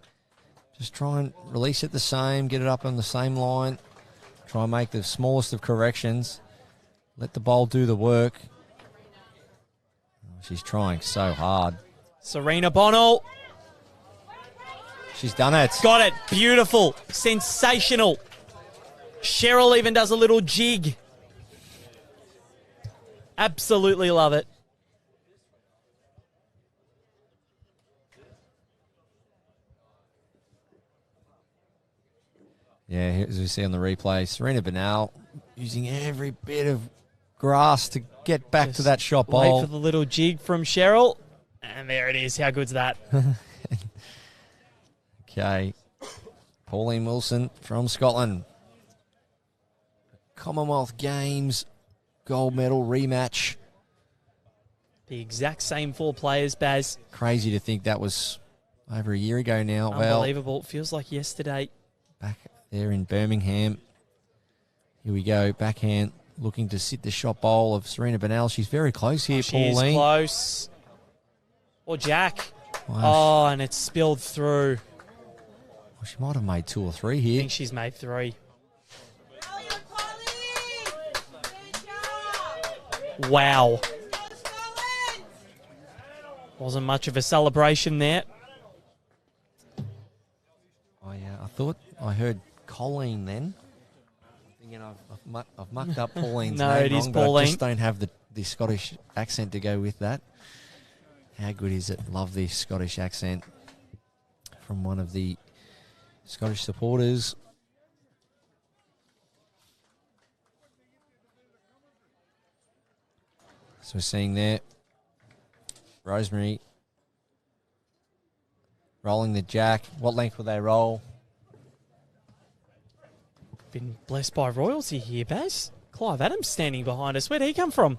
Just try and release it the same, get it up on the same line. Try and make the smallest of corrections. Let the bowl do the work. She's trying so hard. Serena Bonnell. She's done it. Got it. Beautiful. Sensational. Cheryl even does a little jig. Absolutely love it. Yeah, as we see on the replay, Serena Banal using every bit of grass to get back to that shot Wait bowl. for the little jig from Cheryl. And there it is. How good's that? Okay. Pauline Wilson from Scotland. Commonwealth Games gold medal rematch. The exact same 4 players, Baz. Crazy to think that was over a year ago now. Unbelievable. It feels like yesterday. Back there in Birmingham. Here we go. Backhand looking to sit the shot bowl of Serena Banal. She's very close here, She is Pauline. close. Or Jack. Wow. Oh, and it's spilled through. Well, she might have made 2 or 3 I here. think she's made 3. Wow. Wasn't much of a celebration there. I thought I heard Colleen then. Thinking I've mucked up Pauline's No, name it is wrong, but I Pauline. just don't have the Scottish accent to go with that. How good is it? Love the Scottish accent from one of the Scottish supporters. So we're seeing there Rosemary rolling the jack. What length will they roll? Been blessed by royalty here, Baz. Clive Adams standing behind us. Where'd he come from?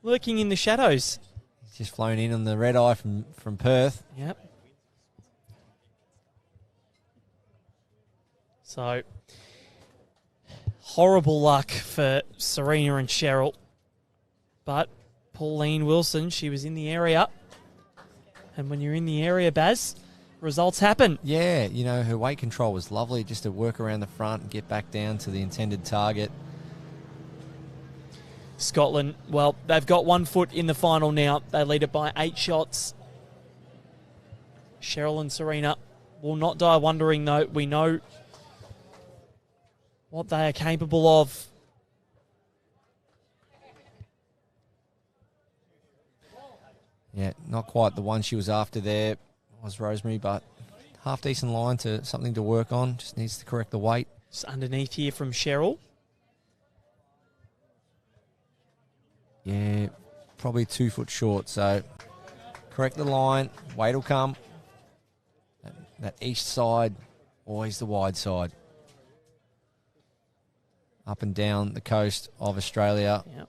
Lurking in the shadows. He's just flown in on the red eye from Perth. Yep. So, horrible luck for Serena and Cheryl. But Pauline Wilson, she was in the area. And when you're in the area, Baz, results happen. Yeah, you know, her weight control was lovely, just to work around the front and get back down to the intended target. Scotland, well, they've got 1 foot in the final now. They lead it by 8 shots. Cheryl and Serena will not die wondering, though. We know what they are capable of. Yeah, not quite the one she was after there was Rosemary, but half decent line to something to work on. Just needs to correct the weight. Just underneath here from Cheryl. Yeah, probably 2 foot short. So correct the line. Weight will come. That east side, always the wide side. Up and down the coast of Australia. Yep.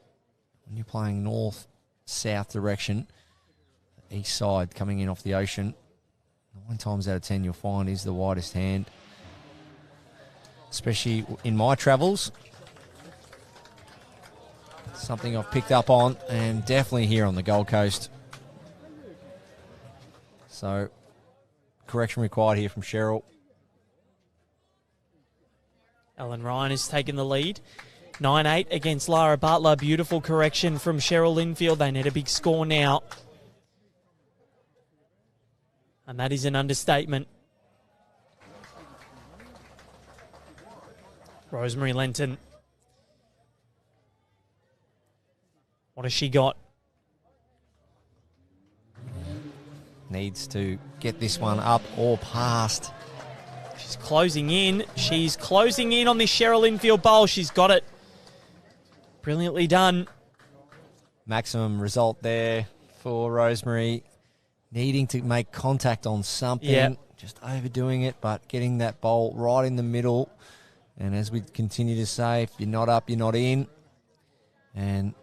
When you're playing north-south direction, the east side coming in off the ocean, 9 times out of 10 you'll find is the widest hand. Especially in my travels. Something I've picked up on, and definitely here on the Gold Coast. So, correction required here from Cheryl. Ellen Ryan has taken the lead. 9-8 against Lara Butler. Beautiful correction from Cheryl Linfield. They need a big score now. And that is an understatement. Rosemary Lenton. What has she got? Needs to get this one up or past. She's closing in. She's closing in on this Cheryl Linfield bowl. She's got it. Brilliantly done. Maximum result there for Rosemary. Needing to make contact on something. Yep. Just overdoing it, but getting that bowl right in the middle. And as we continue to say, if you're not up, you're not in. And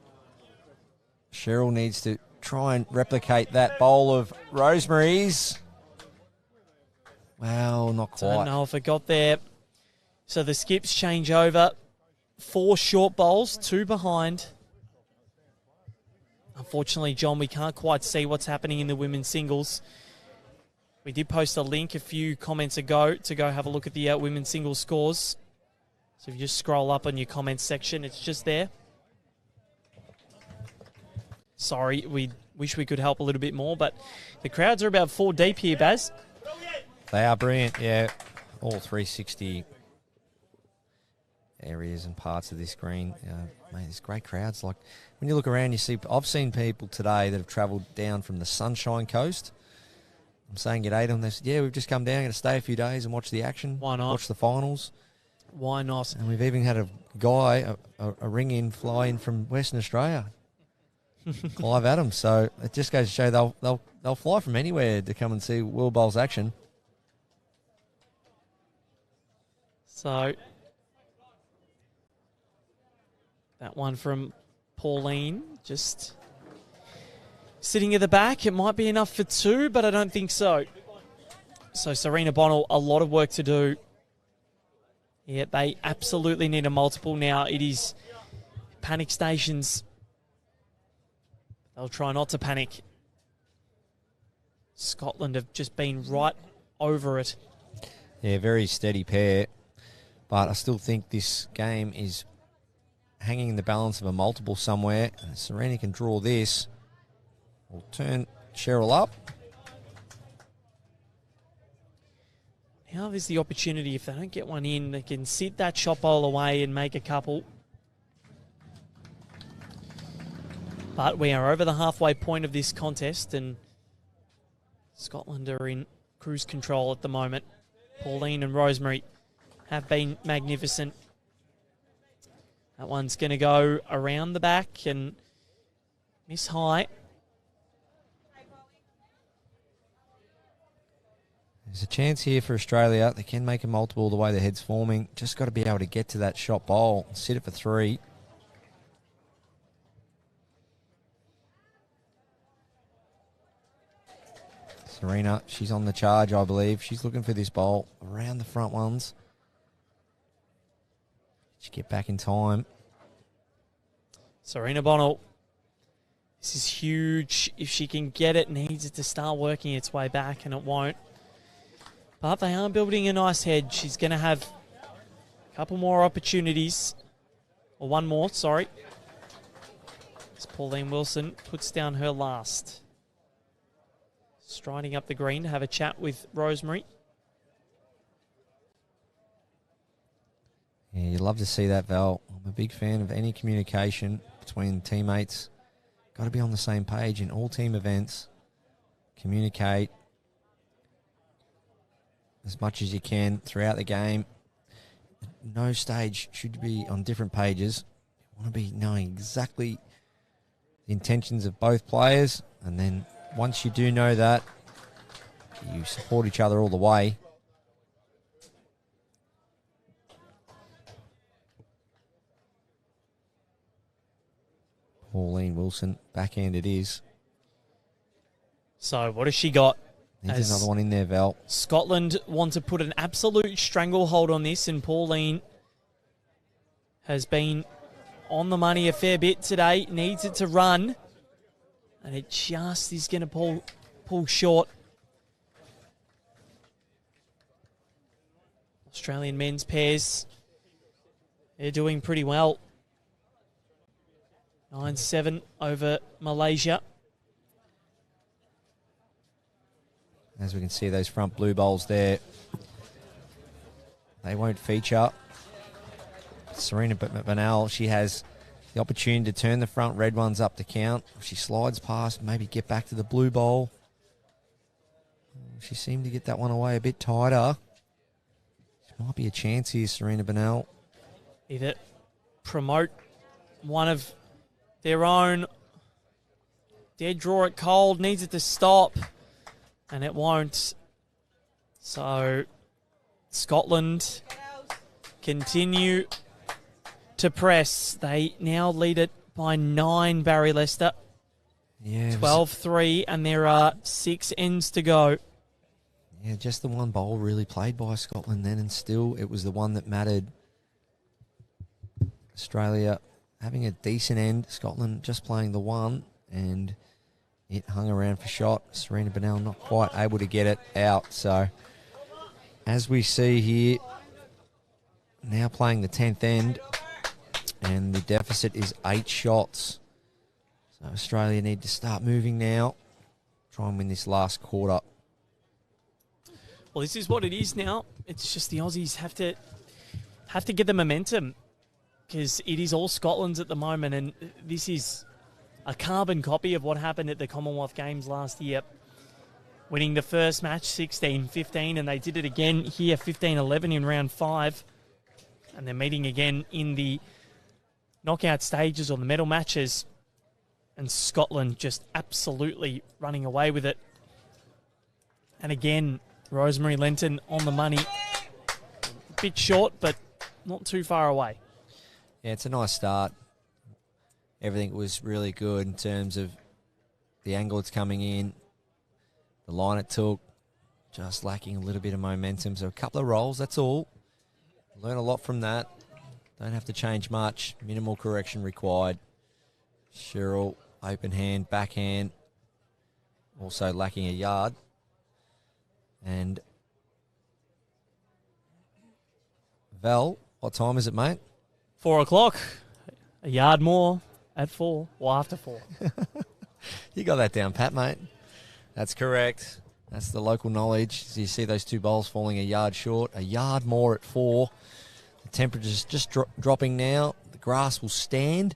Cheryl needs to try and replicate that bowl of Rosemary's. Well, not quite. Don't know if it got there. So the skips change over. 4 short bowls, 2 behind. Unfortunately, John, we can't quite see what's happening in the women's singles. We did post a link a few comments ago to go have a look at the women's singles scores. So if you just scroll up on your comments section, it's just there. Sorry, we wish we could help a little bit more, but the crowds are about 4 deep here, Baz. They are brilliant, yeah. All 360 areas and parts of this green. Mate, there's great crowds. Like, when you look around, you see... I've seen people today that have travelled down from the Sunshine Coast. I'm saying g'day to them. They said, yeah, we've just come down, going to stay a few days and watch the action. Why not? Watch the finals. Why not? And we've even had a guy, a ring-in, fly in from Western Australia, Clive Adams. So it just goes to show they'll fly from anywhere to come and see World Bowls action. So that one from Pauline, just sitting at the back. It might be enough for two, but I don't think so. So Serena Bonnell, a lot of work to do. Yeah, they absolutely need a multiple now. It is panic stations. They'll try not to panic. Scotland have just been right over it. Yeah, very steady pair. But I still think this game is hanging in the balance of a multiple somewhere. And Serena can draw this. We'll turn Cheryl up. Now there's the opportunity, if they don't get one in, they can sit that shot bowl away and make a couple. But we are over the halfway point of this contest, and Scotland are in cruise control at the moment. Pauline and Rosemary have been magnificent. That one's going to go around the back and miss high. There's a chance here for Australia. They can make a multiple the way the head's forming. Just got to be able to get to that shot bowl and sit it for three. Serena, she's on the charge, I believe. She's looking for this bowl around the front ones. She get back in time. Serena Bonnell. This is huge. If she can get it, needs it to start working its way back, and it won't. But they are building a nice head. She's going to have a couple more opportunities. Or one more, sorry. As Pauline Wilson puts down her last. Striding up the green to have a chat with Rosemary. Yeah, you'd love to see that, Val. I'm a big fan of any communication between teammates. Got to be on the same page in all team events. Communicate as much as you can throughout the game. No stage should be on different pages. You want to be knowing exactly the intentions of both players, and then once you do know that, you support each other all the way. Pauline Wilson, backhand it is. So what has she got? There's another one in there, Val. Scotland want to put an absolute stranglehold on this, and Pauline has been on the money a fair bit today. Needs it to run, and it just is going to pull short. Australian men's pairs, they're doing pretty well. 9-7 over Malaysia. As we can see, those front blue bowls there, they won't feature. Serena Bonnell, she has the opportunity to turn the front red ones up to count. If she slides past, maybe get back to the blue bowl. She seemed to get that one away a bit tighter. There might be a chance here, Serena Bonnell. Either promote one of their own. Dead draw it cold, needs it to stop, and it won't. So Scotland continue to press. They now lead it by 9, Barry Lester. Yeah, 12-3, and there are 6 ends to go. Yeah, just the one bowl really played by Scotland then, and still it was the one that mattered. Australia having a decent end, Scotland just playing the one, and it hung around for shot. Serena Bonnell not quite able to get it out. So as we see here, now playing the 10th end, and the deficit is 8 shots. So Australia need to start moving now, try and win this last quarter. Well, this is what it is now. It's just the Aussies have to get the momentum, because it is all Scotland's at the moment, and this is a carbon copy of what happened at the Commonwealth Games last year. Winning the first match 16-15, and they did it again here 15-11 in round 5. And they're meeting again in the knockout stages or the medal matches. And Scotland just absolutely running away with it. And again, Rosemary Lenton on the money. A bit short, but not too far away. Yeah, it's a nice start. Everything was really good in terms of the angle it's coming in, the line it took, just lacking a little bit of momentum. So a couple of rolls, that's all. Learn a lot from that. Don't have to change much. Minimal correction required. Cheryl, open hand, backhand. Also lacking a yard. And Val, what time is it, mate? 4 o'clock. A yard more at 4 or after 4. You got that down pat, mate. That's correct. That's the local knowledge. So you see those two bowls falling a yard short. A yard more at 4. The temperature's just dropping now. The grass will stand.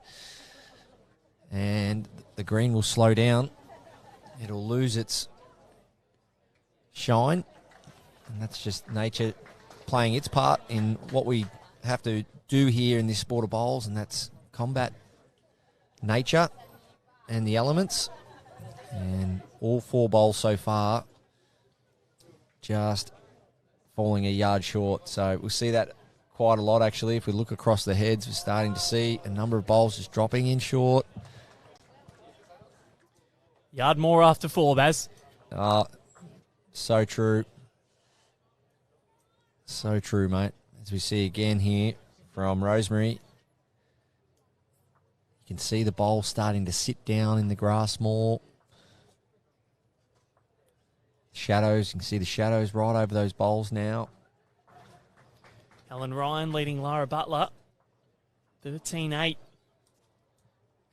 And the green will slow down. It'll lose its shine. And that's just nature playing its part in what we have to do here in this sport of bowls, and that's combat nature and the elements. And all 4 bowls so far just falling a yard short. So we'll see that quite a lot, actually. If we look across the heads, we're starting to see a number of bowls just dropping in short. Yard more after 4, Baz. So true. So true, mate. As we see again here from Rosemary, you can see the bowl starting to sit down in the grass more. Shadows, you can see the shadows right over those bowls now. Ellen Ryan leading Lara Butler. 13-8.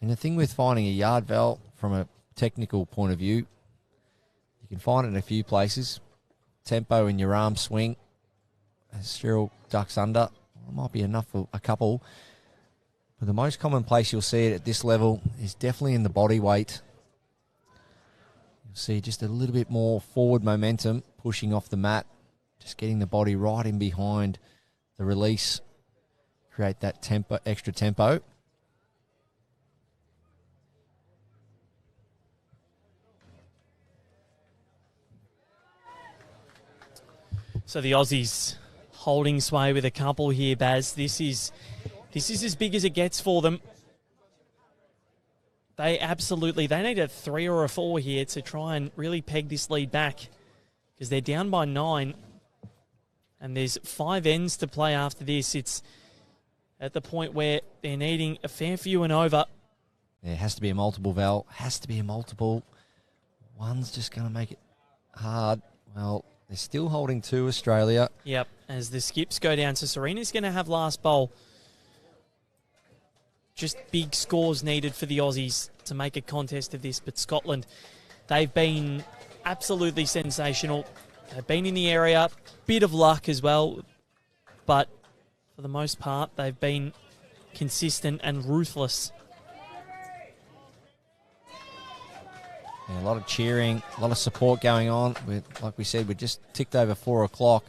And the thing with finding a yard, Val, from a technical point of view, you can find it in a few places. Tempo in your arm swing. As Cheryl ducks under, it might be enough for a couple. But the most common place you'll see it at this level is definitely in the body weight. You'll see just a little bit more forward momentum pushing off the mat, just getting the body right in behind the release, create that tempo, extra tempo. So the Aussies holding sway with a couple here, Baz. This is as big as it gets for them. They need a 3 or a 4 here to try and really peg this lead back, because they're down by 9 and there's 5 ends to play after this. It's at the point where they're needing a fair few and over. Yeah, it has to be a multiple, Val. Has to be a multiple. One's just going to make it hard. Well, they're still holding 2, Australia. Yep, as the skips go down. So Serena's going to have last bowl. Just big scores needed for the Aussies to make a contest of this. But Scotland, they've been absolutely sensational. They've been in the area. Bit of luck as well. But for the most part, they've been consistent and ruthless. Yeah, a lot of cheering, a lot of support going on. Like we said, we just ticked over 4 o'clock.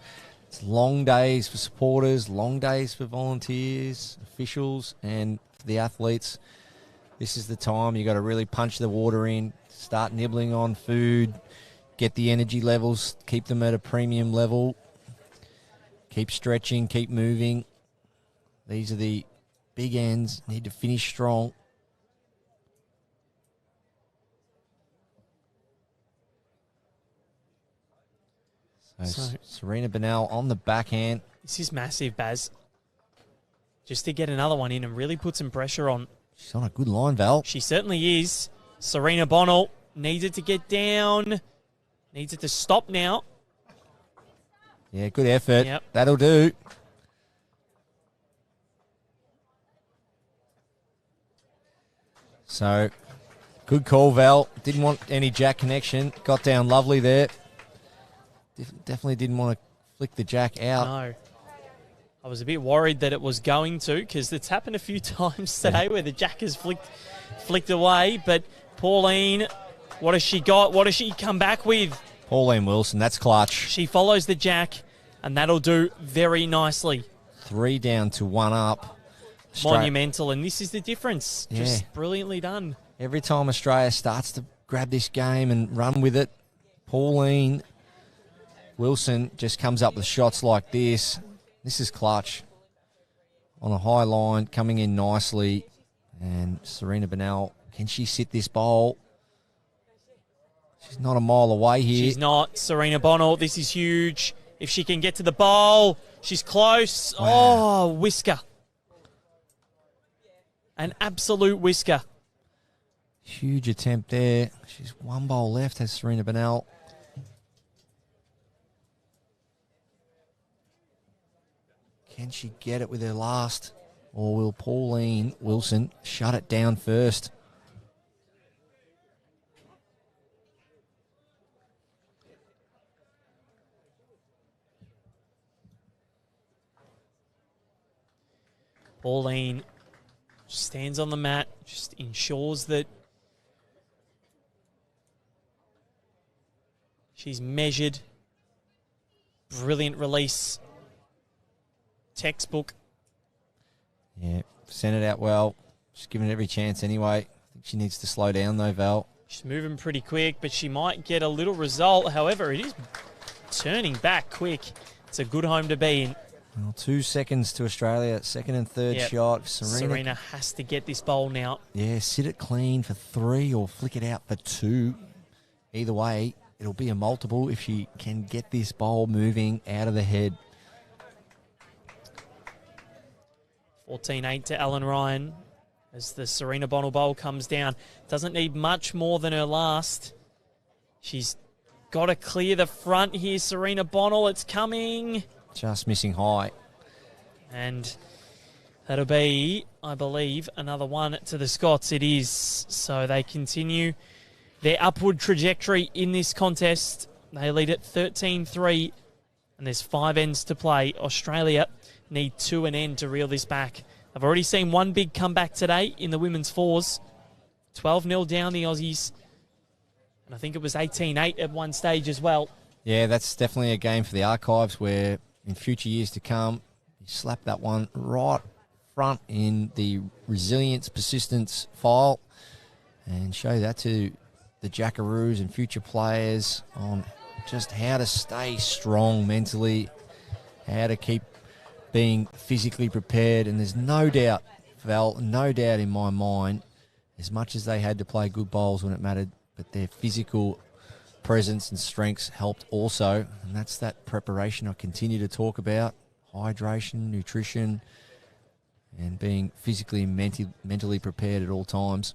It's long days for supporters, long days for volunteers, officials, and for the athletes. This is the time you got to really punch the water in, start nibbling on food, get the energy levels, keep them at a premium level, keep stretching, keep moving. These are the big ends, need to finish strong. So Serena Bennell on the backhand. This is massive, Baz. Just to get another one in and really put some pressure on. She's on a good line, Val. She certainly is. Serena Bonnell needs it to get down. Needs it to stop now. Yeah, good effort. Yep. That'll do. So, good call, Val. Didn't want any jack connection. Got down lovely there. Definitely didn't want to flick the jack out. No. I was a bit worried that it was going to, because it's happened a few times today where the jack has flicked away. But Pauline, what has she got? What has she come back with? Pauline Wilson, that's clutch. She follows the jack, and that'll do very nicely. 3 down to 1 up. Monumental, and this is the difference. Yeah. Just brilliantly done. Every time Australia starts to grab this game and run with it, Pauline Wilson just comes up with shots like this. This is clutch. On a high line, coming in nicely. And Serena Bennell, can she sit this bowl? She's not a mile away here. She's not. Serena Bonnell, this is huge. If she can get to the bowl, she's close. Wow. Oh, whisker. An absolute whisker. Huge attempt there. She's 1 bowl left, has Serena Bennell. Can she get it with her last? Or will Pauline Wilson shut it down first? Pauline stands on the mat, just ensures that she's measured. Brilliant release. Textbook. Yeah, sent it out well. She's given it every chance anyway. I think she needs to slow down though, Val. She's moving pretty quick, but she might get a little result. However, it is turning back quick. It's a good home to be in. Well, 2 seconds to Australia. Second and third Yep. shot. Serena has to get this bowl now. Yeah, sit it clean for 3 or flick it out for 2. Either way, it'll be a multiple if she can get this bowl moving out of the head. 14-8 to Ellen Ryan as the Serena Bonnell bowl comes down. Doesn't need much more than her last. She's got to clear the front here. Serena Bonnell, it's coming. Just missing high. And that'll be, I believe, another one to the Scots. It is. So they continue their upward trajectory in this contest. They lead at 13-3, and there's 5 ends to play. Australia need 2 and end to reel this back. I've already seen one big comeback today in the women's fours. 12-0 down the Aussies. And I think it was 18-8 at one stage as well. Yeah, that's definitely a game for the archives where in future years to come, you slap that one right front in the resilience, persistence file and show that to the Jackaroos and future players on just how to stay strong mentally, how to keep being physically prepared. And there's no doubt, Val, no doubt in my mind, as much as they had to play good bowls when it mattered, but their physical presence and strengths helped also. And that's that preparation I continue to talk about. Hydration, nutrition, and being physically and mentally prepared at all times.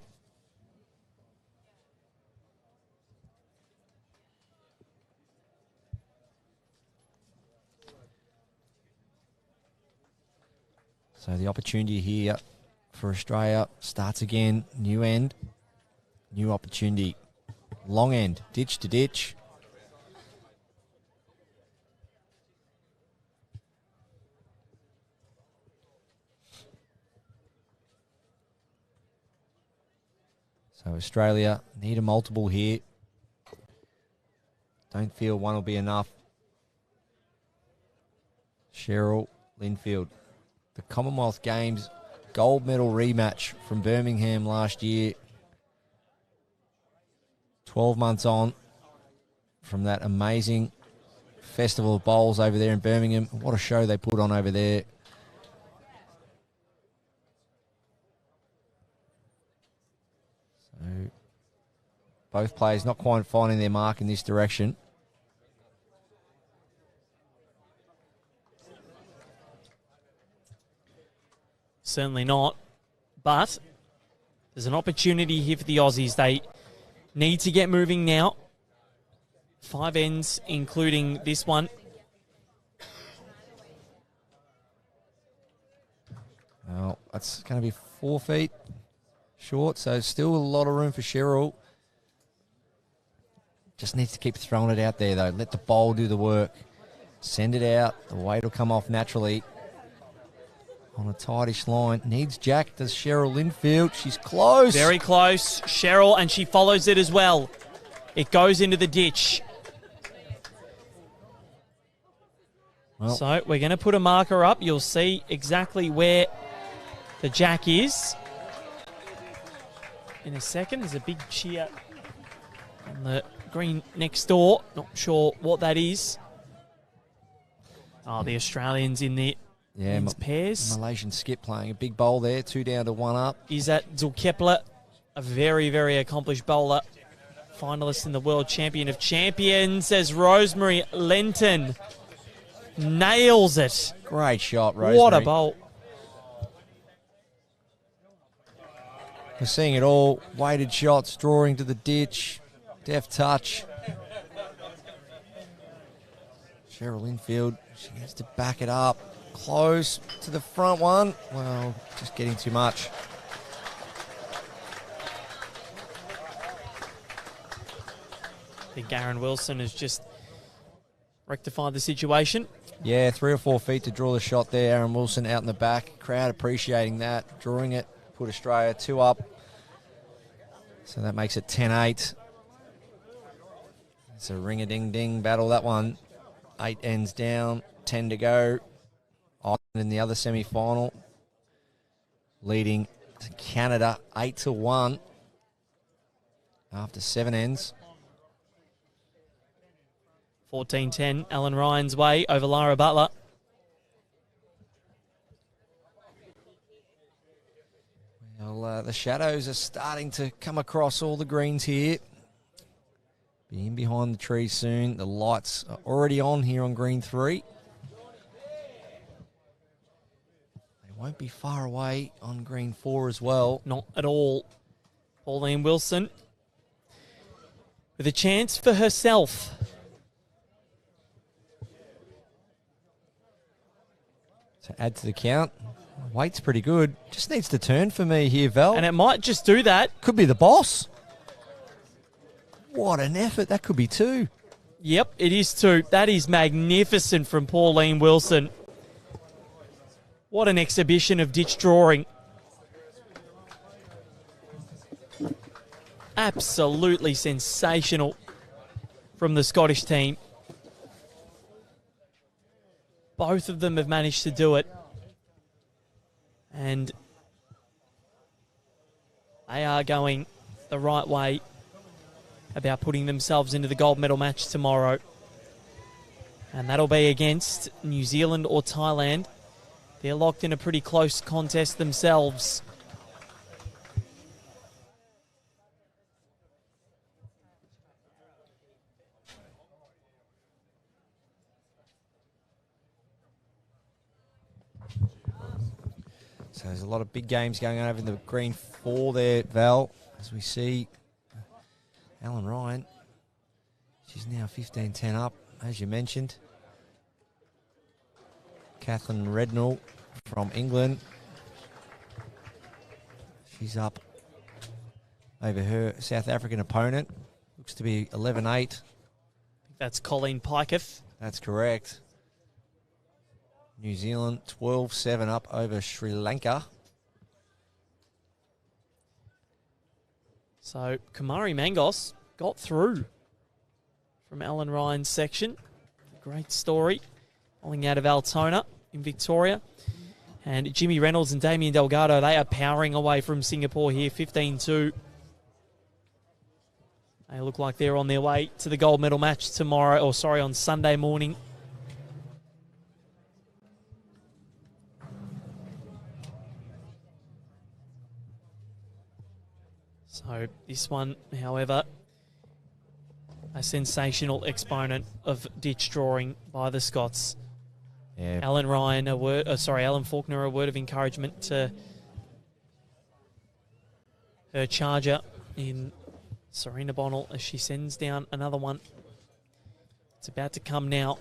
So the opportunity here for Australia starts again. New end, new opportunity. Long end, ditch to ditch. So Australia need a multiple here. Don't feel one will be enough. Cheryl Linfield. The Commonwealth Games gold medal rematch from Birmingham last year. 12 months on from that amazing Festival of Bowls over there in Birmingham. What a show they put on over there. So both players not quite finding their mark in this direction. Certainly not. But there's an opportunity here for the Aussies. They need to get moving now. 5 ends, including this one. Well, that's going to be 4 feet short, so still a lot of room for Cheryl. Just needs to keep throwing it out there, though. Let the bowl do the work. Send it out. The weight will come off naturally. On a tightish line. Needs Jack. Does Cheryl Linfield. She's close. Very close. Cheryl, and she follows it as well. It goes into the ditch. Well, So we're going to put a marker up. You'll see exactly where the jack is in a second. There's a big cheer on the green next door. Not sure what that is. Oh, the Australians in the men's pairs. Malaysian skip playing a big bowl there, 2 down to 1 up. Izzat Zulkepler, a very, very accomplished bowler. Finalist in the World Champion of Champions, as Rosemary Lenton nails it. Great shot, Rosemary. What a bowl. We're seeing it all. Weighted shots, drawing to the ditch, deft touch. Cheryl Linfield, she has to back it up. Close to the front one. Well, just getting too much. I think Aaron Wilson has just rectified the situation. Yeah, 3 or 4 feet to draw the shot there. Aaron Wilson out in the back. Crowd appreciating that. Drawing it. Put Australia 2 up. So that makes it 10-8. It's a ring-a-ding-ding battle, that one. 8 ends down. 10 to go. Ireland in the other semi-final. Leading to Canada 8-1 after 7 ends. 14-10, Alan Ryan's way over Lara Butler. Well, the shadows are starting to come across all the greens here. Be in behind the trees soon. The lights are already on here on green 3. They won't be far away on green 4 as well. Not at all. Pauline Wilson with a chance for herself. To add to the count. Weight's pretty good. Just needs to turn for me here, Val. And it might just do that. Could be the boss. What an effort. That could be 2. Yep, it is 2. That is magnificent from Pauline Wilson. What an exhibition of ditch drawing. Absolutely sensational from the Scottish team. Both of them have managed to do it. And they are going the right way about putting themselves into the gold medal match tomorrow. And that'll be against New Zealand or Thailand. They're locked in a pretty close contest themselves. So there's a lot of big games going on over in the green 4 there, Val. As we see Alan Ryan, she's now 15-10 up, as you mentioned. Kathleen Rednall from England. She's up over her South African opponent. Looks to be 11-8. That's Colleen Piketh. That's correct. New Zealand 12-7 up over Sri Lanka. So Kumari Mangos got through from Alan Ryan's section. Great story. Falling out of Altona in Victoria. And Jimmy Reynolds and Damien Delgado, they are powering away from Singapore here, 15-2. They look like they're on their way to the gold medal match tomorrow, on Sunday morning. So this one, however, a sensational exponent of ditch drawing by the Scots. Yeah. Alan Ryan, Alan Faulkner, a word of encouragement to her charger in Serena Bonnell as she sends down another one. It's about to come now.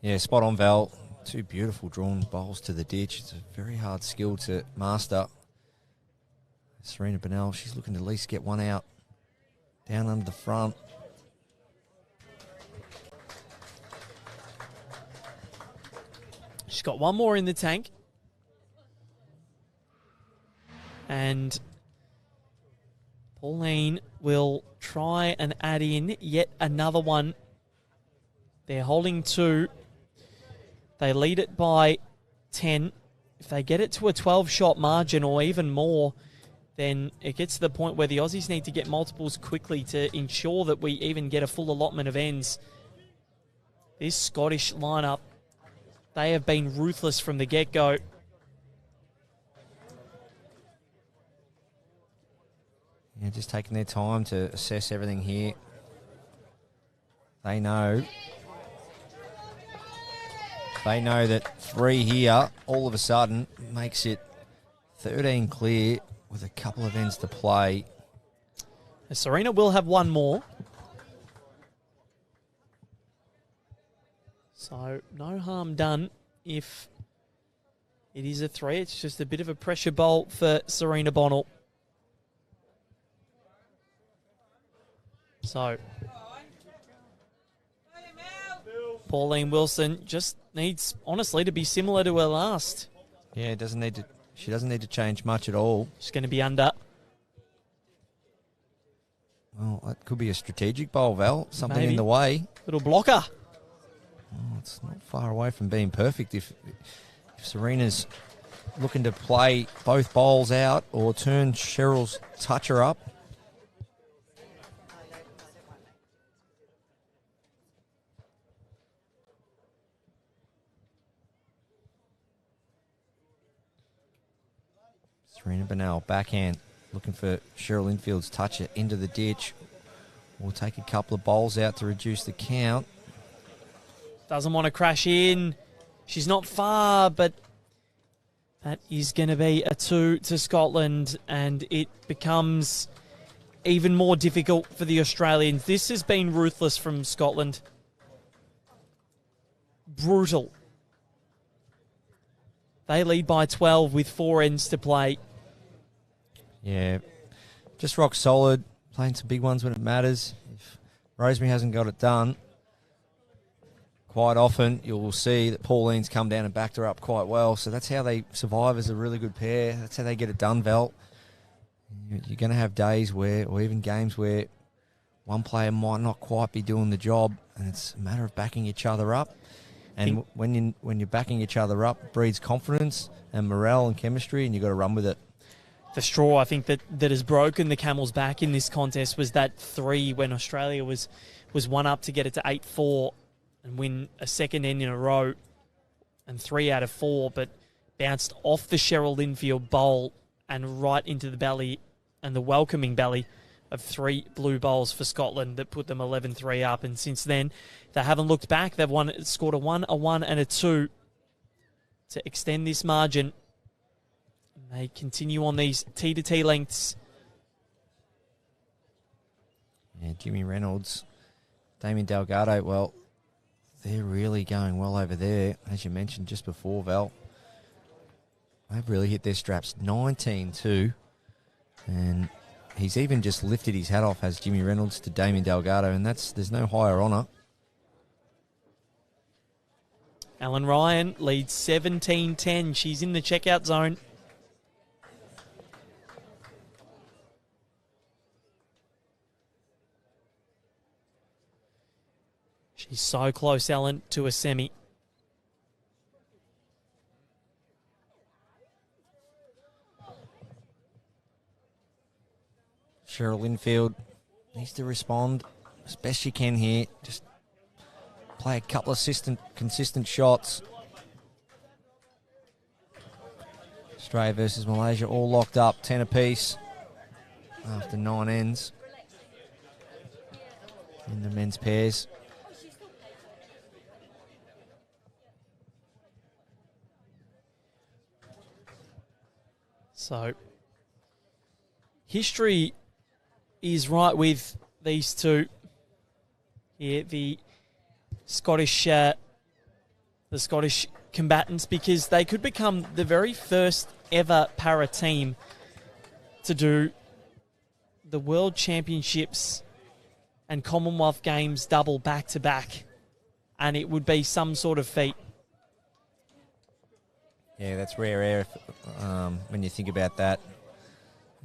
Yeah, spot on, Val. 2 beautiful drawn bowls to the ditch. It's a very hard skill to master. Serena Bonnell, she's looking to at least get one out. Down under the front. She's got one more in the tank. And Pauline will try and add in yet another one They're holding 2. They lead it by 10. If they get it to a 12-shot margin or even more, then it gets to the point where the Aussies need to get multiples quickly to ensure that we even get a full allotment of ends. This Scottish lineup, they have been ruthless from the get-go. Yeah, just taking their time to assess everything here. They know that 3 here all of a sudden makes it 13 clear with a couple of ends to play. Serena will have 1 more. So no harm done if it is a 3. It's just a bit of a pressure bowl for Serena Bonnell. So Pauline Wilson just needs, honestly, to be similar to her last. Yeah, she doesn't need to change much at all. She's going to be under. Well, that could be a strategic bowl, Val. Something Maybe. in the way. Little blocker. Oh, it's not far away from being perfect. If Serena's looking to play both bowls out or turn Cheryl's toucher up. Serena Bonnell, backhand, looking for Cheryl Infield's toucher into the ditch. We'll take a couple of bowls out to reduce the count. Doesn't want to crash in. She's not far, but that is going to be a 2 to Scotland, and it becomes even more difficult for the Australians. This has been ruthless from Scotland. Brutal. They lead by 12 with 4 ends to play. Yeah, just rock solid, playing some big ones when it matters. If Rosemary hasn't got it done, quite often you'll see that Pauline's come down and backed her up quite well. So that's how they survive as a really good pair. That's how they get it done, Val. You're going to have days where, or even games where one player might not quite be doing the job, and it's a matter of backing each other up. And when you're backing each other up, it breeds confidence and morale and chemistry, and you've got to run with it. The straw, I think, that has broken the camel's back in this contest was that 3 when Australia was 1 up to get it to 8-4 and win a second end in a row and 3 out of 4, but bounced off the Cheryl Linfield bowl and right into the belly and the welcoming belly of 3 blue bowls for Scotland that put them 11-3 up. And since then, they haven't looked back. They've scored a 1, a 1 and a 2 to extend this margin. They continue on these T-to-T lengths. Yeah, Jimmy Reynolds, Damien Delgado, well, they're really going well over there, as you mentioned just before, Val. They've really hit their straps. 19-2, and he's even just lifted his hat off as Jimmy Reynolds to Damien Delgado, and there's no higher honour. Ellen Ryan leads 17-10. She's in the checkout zone. She's so close, Ellen, to a semi. Cheryl Linfield needs to respond as best she can here. Just play a couple of consistent shots. Australia versus Malaysia all locked up, 10 apiece after 9 ends in the men's pairs. So, history is right with these two. Here, the Scottish combatants, because they could become the very first ever para team to do the World Championships and Commonwealth Games double back to back, and it would be some sort of feat. Yeah, that's rare air when you think about that.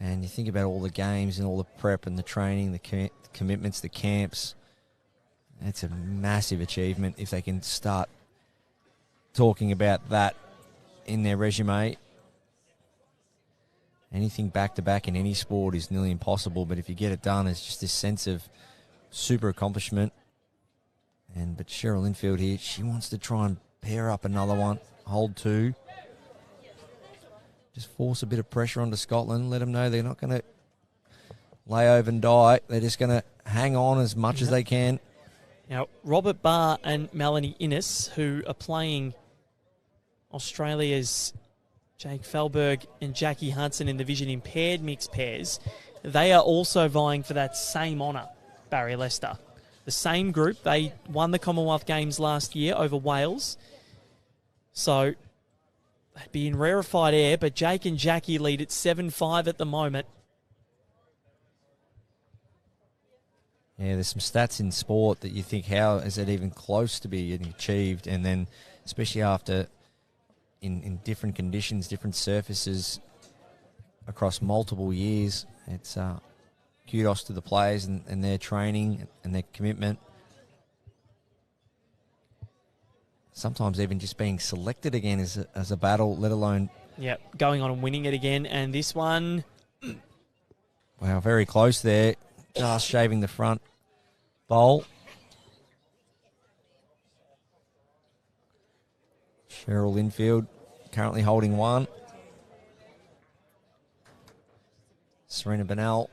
And you think about all the games and all the prep and the training, the commitments, the camps. It's a massive achievement if they can start talking about that in their resume. Anything back-to-back in any sport is nearly impossible, but if you get it done, it's just this sense of super accomplishment. But Cheryl Linfield here, she wants to try and pair up another one, hold two. Just force a bit of pressure onto Scotland, let them know they're not going to lay over and die. They're just going to hang on as much as they can. Now, Robert Barr and Melanie Innes, who are playing Australia's Jake Felberg and Jackie Hudson in the Vision Impaired mixed pairs, they are also vying for that same honour, Barry Lester. The same group, they won the Commonwealth Games last year over Wales. So they'd be in rarefied air, but Jake and Jackie lead at 7-5 at the moment. Yeah, there's some stats in sport that you think, how is it even close to being achieved? And then, especially after in different conditions, different surfaces across multiple years, it's kudos to the players and their training and their commitment. Sometimes even just being selected again as a battle, let alone... Yeah, going on and winning it again. And this one... Wow, very close there. Just shaving the front bowl. Cheryl Linfield currently holding one. Serena Bennell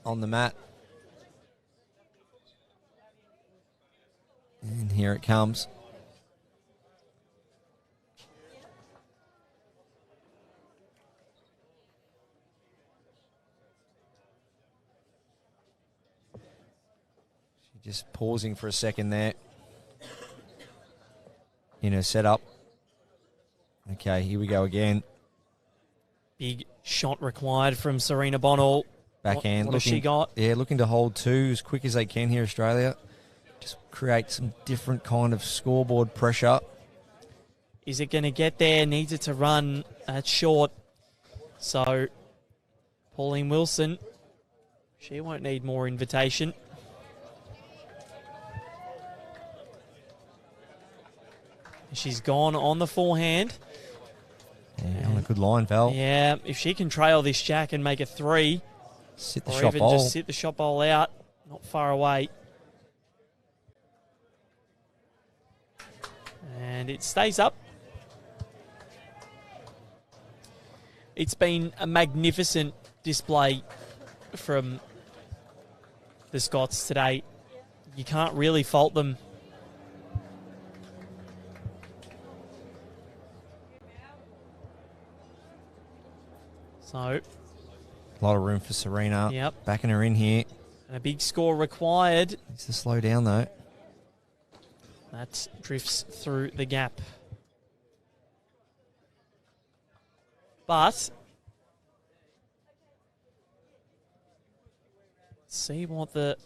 on the mat. And here it comes. Just pausing for a second there in her setup. Okay, here we go again. Big shot required from Serena Bonnell. Backhand. What has she got? Yeah, looking to hold two as quick as they can here, Australia. Just create some different kind of scoreboard pressure. Is it going to get there? Needs it to run at short. So, Pauline Wilson, she won't need more invitation. She's gone on the forehand. Yeah, on a good line, Val. Yeah, if she can trail this Jack and make a three, sit the or shot even bowl. just sit the shot bowl out, not far away. And it stays up. It's been a magnificent display from the Scots today. You can't really fault them. So, a lot of room for Serena. Yep. Backing her in here. And a big score required. Needs to slow down, though. That drifts through the gap. But, see what the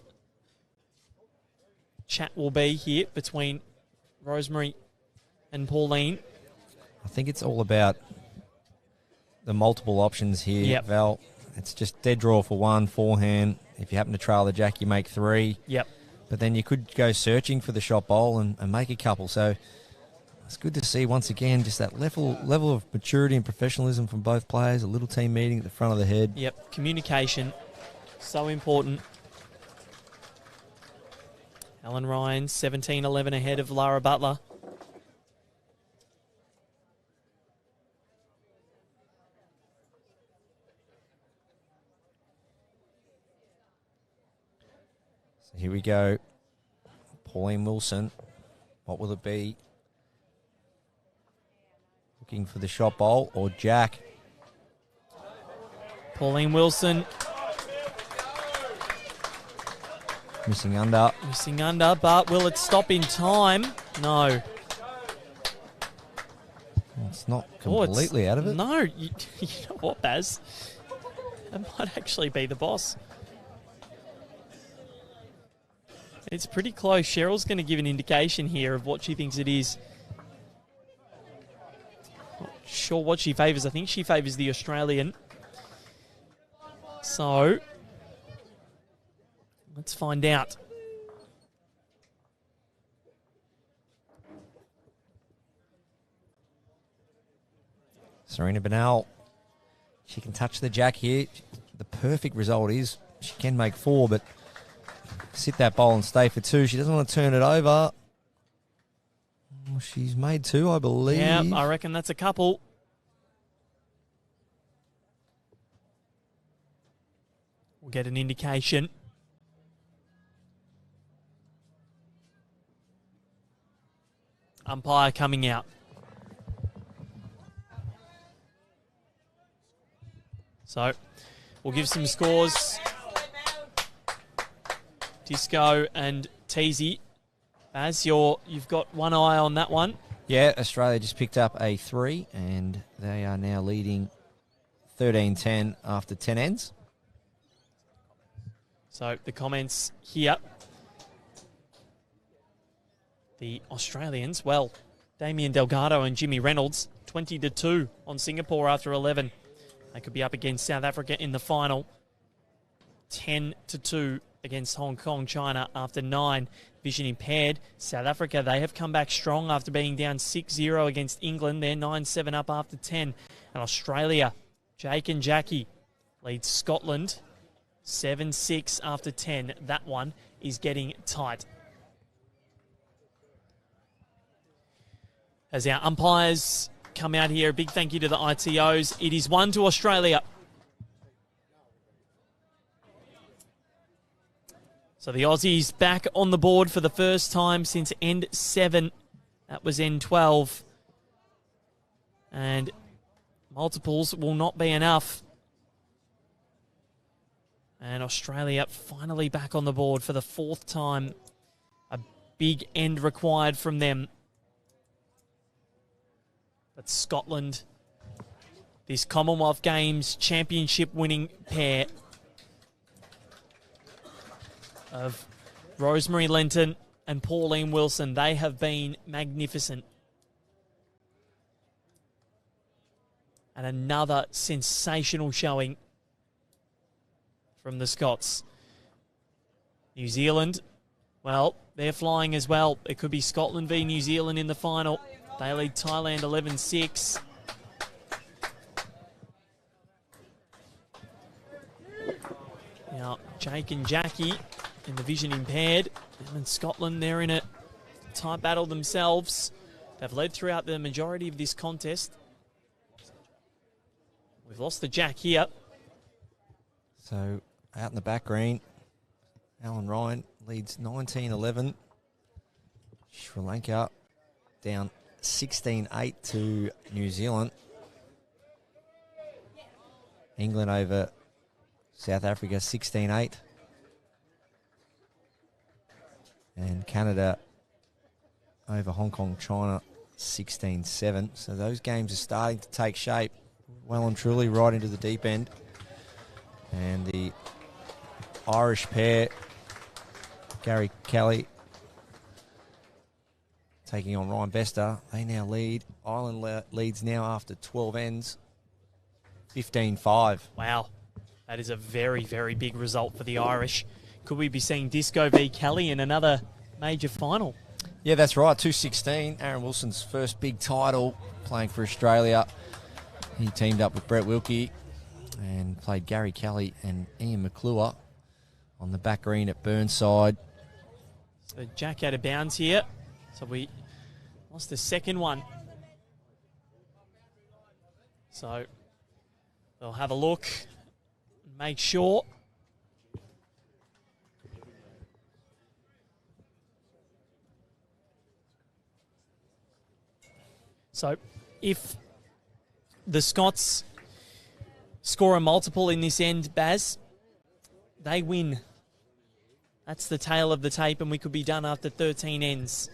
chat will be here between Rosemary and Pauline. I think it's all about the multiple options here, Yep. Val. It's just dead draw for one, forehand. If you happen to trail the Jack, you make three. Yep. But then you could go searching for the shot bowl and make a couple. So it's good to see, once again, just that level of maturity and professionalism from both players. A little team meeting at the front of the head. Yep, communication, so important. Ellen Ryan, 17-11 ahead of Lara Butler. So here we go. Pauline Wilson. What will it be? Looking for the shot bowl or Jack. Pauline Wilson Missing under. missing under, but will it stop in time? No. It's not Oh, completely out of it. No, you know what, Baz? That might actually be the boss. It's pretty close. Cheryl's going to give an indication here of what she thinks it is. Not sure what she favours. I think she favours the Australian. So, let's find out. Serena Bernal, she can touch the jack here. The perfect result is she can make 4, but sit that bowl and stay for 2. She doesn't want to turn it over. Well, she's made 2, I believe. Yeah, I reckon that's a couple. We'll get an indication. Umpire coming out. So, we'll give some scores. Disco and Teasy. Baz, you've got one eye on that one. Yeah, Australia just picked up a 3, and they are now leading 13-10 after 10 ends. So, the comments here. The Australians, well, Damien Delgado and Jimmy Reynolds, 20-2 on Singapore after 11. They could be up against South Africa in the final. 10-2 against Hong Kong, China after 9. Vision impaired. South Africa, they have come back strong after being down 6-0 against England. They're 9-7 up after 10. And Australia, Jake and Jackie, leads Scotland 7-6 after 10. That one is getting tight. As our umpires come out here, a big thank you to the ITOs. It is 1 to Australia. So the Aussies back on the board for the first time since end 7. That was end 12. And multiples will not be enough. And Australia finally back on the board for the 4th time. A big end required from them. But Scotland, this Commonwealth Games championship winning pair of Rosemary Lenton and Pauline Wilson, they have been magnificent. And another sensational showing from the Scots. New Zealand, well, they're flying as well. It could be Scotland v New Zealand in the final. They lead Thailand 11-6. Now, Jake and Jackie in the vision impaired. And Scotland, they're in a tight battle themselves. They've led throughout the majority of this contest. We've lost the jack here. So, out in the back green, Alan Ryan leads 19-11. Sri Lanka down 16-8 to New Zealand. England over South Africa 16-8. And Canada over Hong Kong, China 16-7. So those games are starting to take shape well and truly right into the deep end. And the Irish pair, Gary Kelly taking on Ryan Bester, they now lead. Ireland leads now after 12 ends, 15-5. Wow, that is a very, very big result for the Irish. Could we be seeing Disco v Kelly in another major final? Yeah, that's right, 216. Aaron Wilson's first big title playing for Australia. He teamed up with Brett Wilkie and played Gary Kelly and Ian McClure on the back green at Burnside. So Jack out of bounds here. So we lost the second one. So they'll have a look, make sure. So if the Scots score a multiple in this end, Baz, they win. That's the tail of the tape, and we could be done after 13 ends.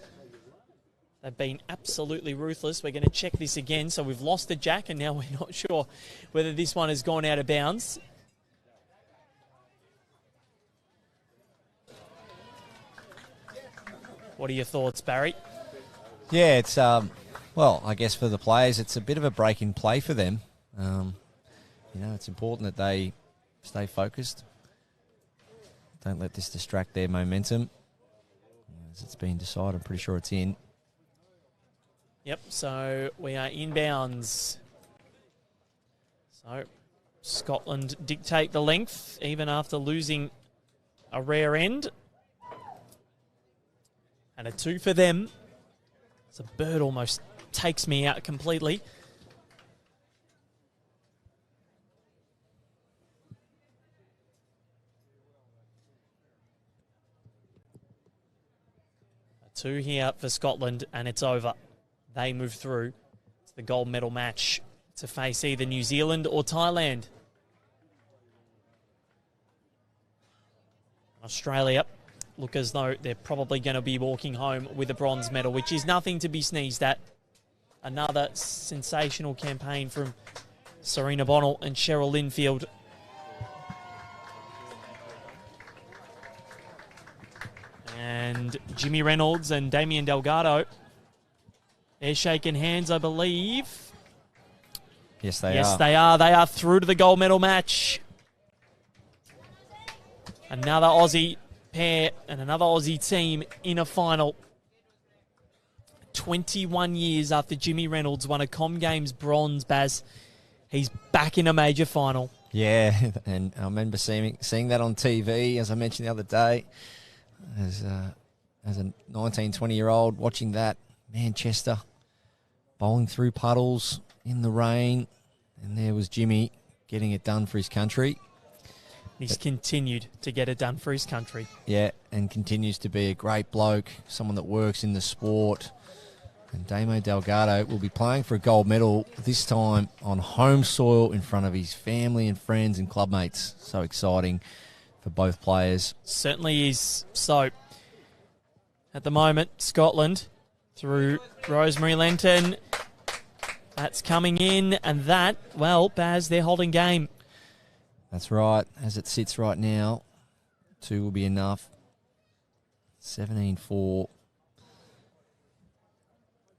They've been absolutely ruthless. We're going to check this again. So we've lost the jack, and now we're not sure whether this one has gone out of bounds. What are your thoughts, Barry? Yeah, it's, well, I guess for the players, it's a bit of a break in play for them. You know, it's important that they stay focused. Don't let this distract their momentum. As it's been decided, I'm pretty sure it's in. Yep, so we are inbounds. So Scotland dictate the length even after losing a rare end. And a 2 for them. So Bird almost takes me out completely. A 2 here for Scotland, and it's over. They move through to the gold medal match to face either New Zealand or Thailand. Australia look as though they're probably going to be walking home with a bronze medal, which is nothing to be sneezed at. Another sensational campaign from Serena Bonnell and Cheryl Linfield. And Jimmy Reynolds and Damien Delgado. They're shaking hands, I believe. Yes, they are. Yes, they are. They are through to the gold medal match. Another Aussie pair and another Aussie team in a final. 21 years after Jimmy Reynolds won a Com Games bronze, Baz, he's back in a major final. Yeah, and I remember seeing that on TV, as I mentioned the other day, as a 19, 20-year-old watching that. Manchester bowling through puddles in the rain, and there was Jimmy getting it done for his country. He's continued to get it done for his country. Yeah, and continues to be a great bloke, someone that works in the sport. And Damo Delgado will be playing for a gold medal, this time on home soil in front of his family and friends and clubmates. So exciting for both players. Certainly is. So, at the moment, Scotland through Rosemary Lenton. That's coming in, and that, well, Baz, they're holding game. That's right. As it sits right now, 2 will be enough. 17-4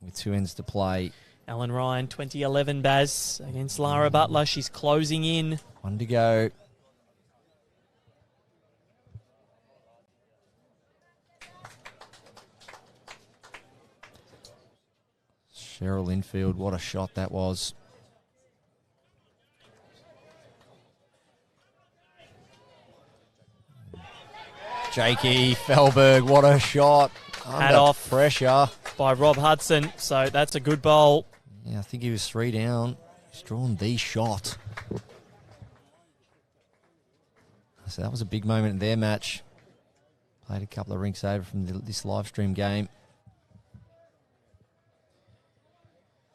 with 2 ends to play. Ellen Ryan, 2011, Baz, against Lara Butler. She's closing in. 1 to go. Cheryl Linfield, what a shot that was. Jakey Felberg, what a shot. Hat off. Pressure. By Rob Hudson, so that's a good bowl. Yeah, I think he was 3 down. He's drawn the shot. So that was a big moment in their match. Played a couple of rinks over from this live stream game.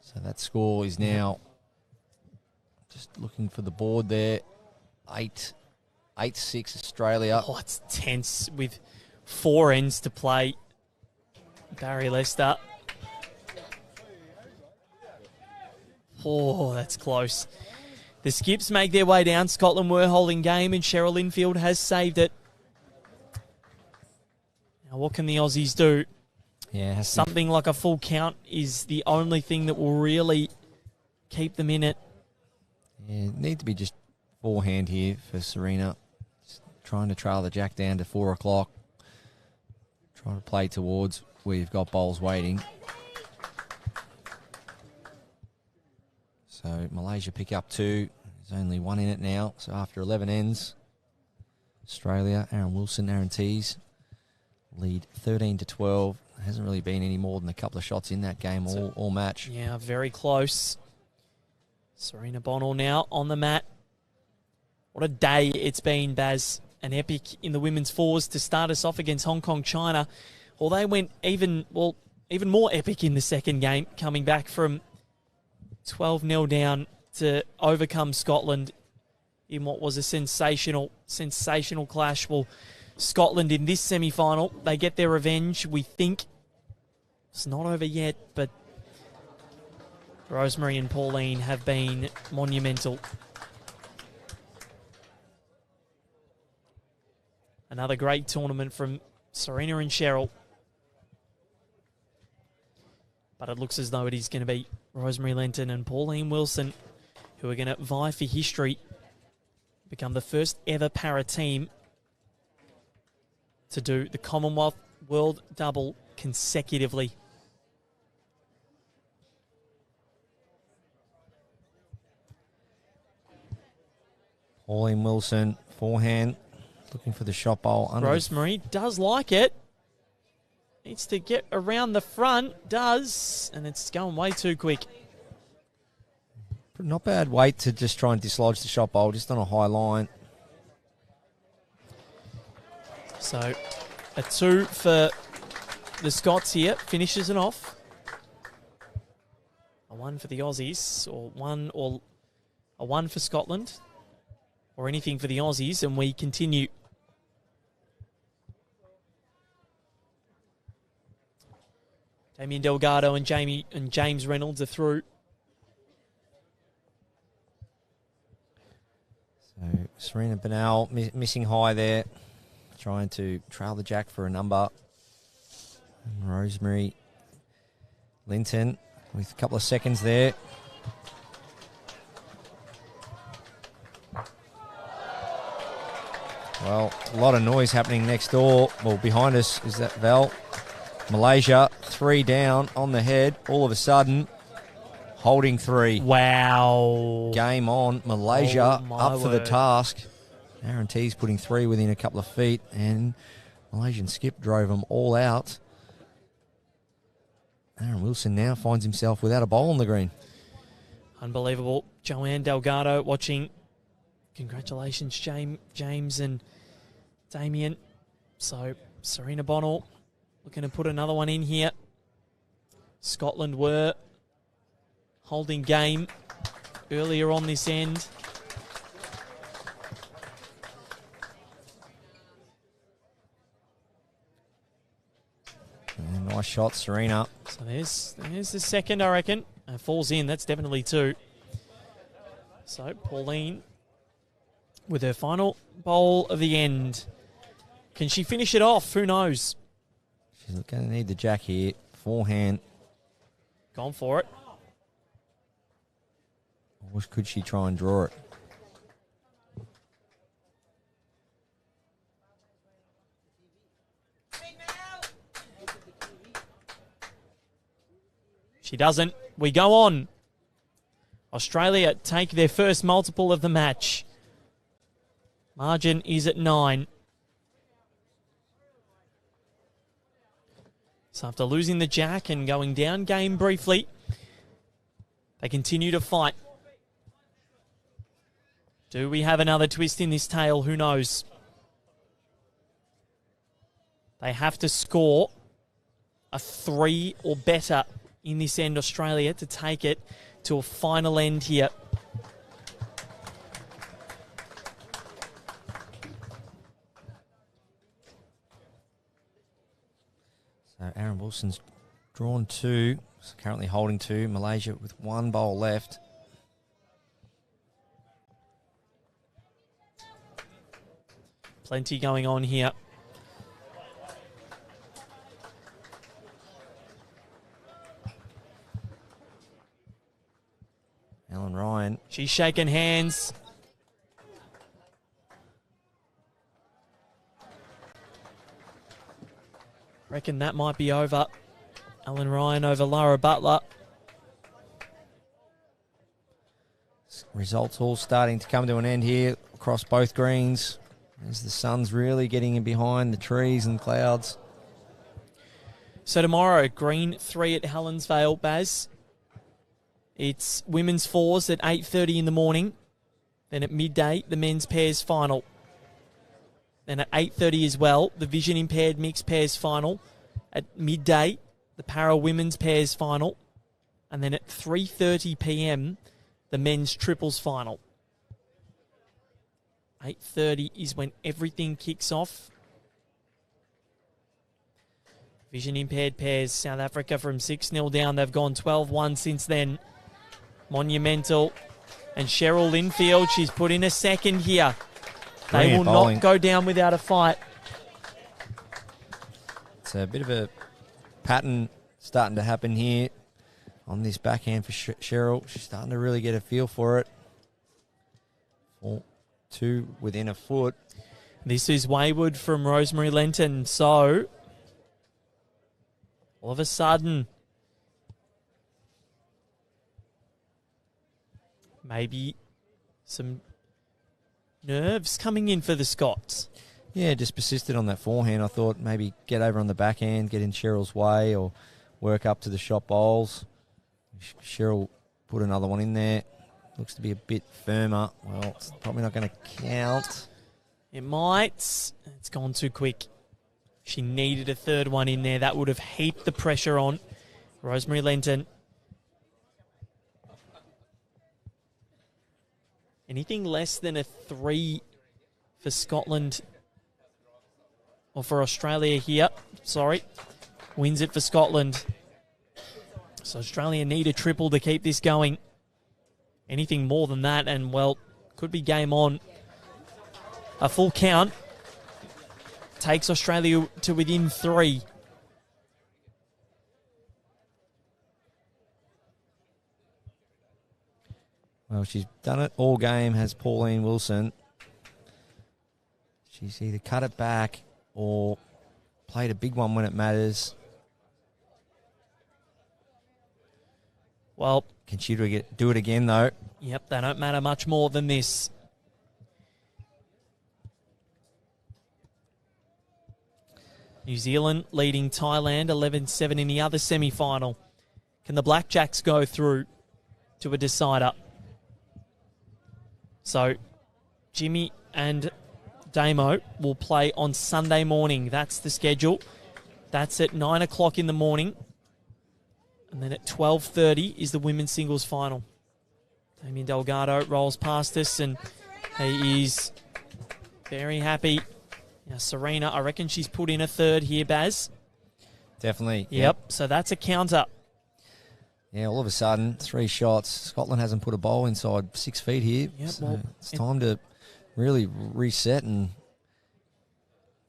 So that score is now just looking for the board there. 8-6 Australia. Oh, it's tense with 4 ends to play. Barry Lester. Oh, that's close. The Skips make their way down. Scotland were holding game, and Cheryl Linfield has saved it. Now, what can the Aussies do? Yeah, Something like a full count is the only thing that will really keep them in it. Yeah, need to be just forehand here for Serena. Just trying to trail the jack down to 4 o'clock. Trying to play towards where you've got bowls waiting. So Malaysia pick up 2. There's only 1 in it now. So after 11 ends, Australia, Aaron Wilson, Aaron Tees lead 13-12. Hasn't really been any more than a couple of shots in that game all match. Yeah, very close. Serena Bonnell now on the mat. What a day it's been, Baz. An epic in the women's fours to start us off against Hong Kong, China. Well, they went even more epic in the second game, coming back from 12-0 down to overcome Scotland in what was a sensational clash. Well, Scotland in this semi-final, they get their revenge. We think it's not over yet, but Rosemary and Pauline have been monumental. Another great tournament from Serena and Cheryl. But it looks as though it is going to be Rosemary Lenton and Pauline Wilson who are going to vie for history, become the first ever para team to do the Commonwealth World Double consecutively. Pauline Wilson, forehand, looking for the shot bowl. Rosemary does like it. Needs to get around the front. Does. And it's going way too quick. Not bad weight to just try and dislodge the shot bowl, just on a high line. So a 2 for the Scots here. Finishes it off. A 1 for the Aussies, or a 1 for Scotland, or anything for the Aussies, and we continue. Damien Delgado and James Reynolds are through. So Serena Bennell missing high there, trying to trail the jack for a number. And Rosemary Linton with a couple of seconds there. Well, a lot of noise happening next door. Well, behind us is that Val. Malaysia, 3 down on the head. All of a sudden, holding 3. Wow. Game on. Malaysia Oh, up for the word. task. Aaron Tees putting 3 within a couple of feet, and Malaysian skip drove them all out. Aaron Wilson now finds himself without a bowl on the green. Unbelievable. Joanne Delgado watching. Congratulations, James and Damien. So, Serena Bonnell looking to put another one in here. Scotland were holding game earlier on this end. And nice shot, Serena. So there's the second, I reckon. Falls in. That's definitely 2. So Pauline with her final bowl of the end. Can she finish it off? Who knows? She's going to need the jack here. Forehand. Gone for it. Or could she try and draw it? She doesn't. We go on. Australia take their first multiple of the match. Margin is at 9. So after losing the jack and going down game briefly, they continue to fight. Do we have another twist in this tale? Who knows? They have to score a 3 or better in this end, Australia, to take it to a final end here. So Aaron Wilson's drawn 2. So currently holding 2. Malaysia with 1 bowl left. Plenty going on here. Ellen Ryan. She's shaking hands. Reckon that might be over. Ellen Ryan over Lara Butler. Results all starting to come to an end here across both greens, as the sun's really getting in behind the trees and clouds. So tomorrow, green 3 at Helensvale, Baz. It's women's 4s at 8:30 in the morning. Then at midday, the men's pairs final. Then at 8:30 as well, the vision impaired mixed pairs final. At midday, the para women's pairs final. And then at 3:30 p.m, the men's triples final. 8:30 is when everything kicks off. Vision impaired pairs, South Africa from 6-0 down. They've gone 12-1 since then. Monumental. And Cheryl Linfield, she's put in a second here. They Brilliant will bowling. not go down without a fight. It's a bit of a pattern starting to happen here on this backhand for Cheryl. She's starting to really get a feel for it. 4-2 within a foot. This is wayward from Rosemary Lenton. So, all of a sudden, maybe some nerves coming in for the Scots. Yeah, just persisted on that forehand. I thought maybe get over on the backhand, get in Cheryl's way, or work up to the shot bowls. Cheryl put another one in there. Looks to be a bit firmer. Well, it's probably not going to count. It might. It's gone too quick. She needed a third one in there. That would have heaped the pressure on Rosemary Lenton. Anything less than a 3 for Scotland, or for Australia here, sorry, wins it for Scotland. So Australia need a triple to keep this going. Anything more than that, and, well, could be game on. A full count takes Australia to within 3. Well, she's done it all game, has Pauline Wilson. She's either cut it back or played a big one when it matters. Well, can she do it again, though? Yep, they don't matter much more than this. New Zealand leading Thailand 11-7 in the other semi-final. Can the Blackjacks go through to a decider? So, Jimmy and Damo will play on Sunday morning. That's the schedule. That's at 9 o'clock in the morning. And then at 12:30 is the women's singles final. Damien Delgado rolls past us, and he is very happy. Now, Serena, I reckon she's put in a third here, Baz. Definitely. Yep. So that's a counter. Yeah, all of a sudden, 3 shots. Scotland hasn't put a bowl inside 6 feet here. Yep, so well, it's time to really reset and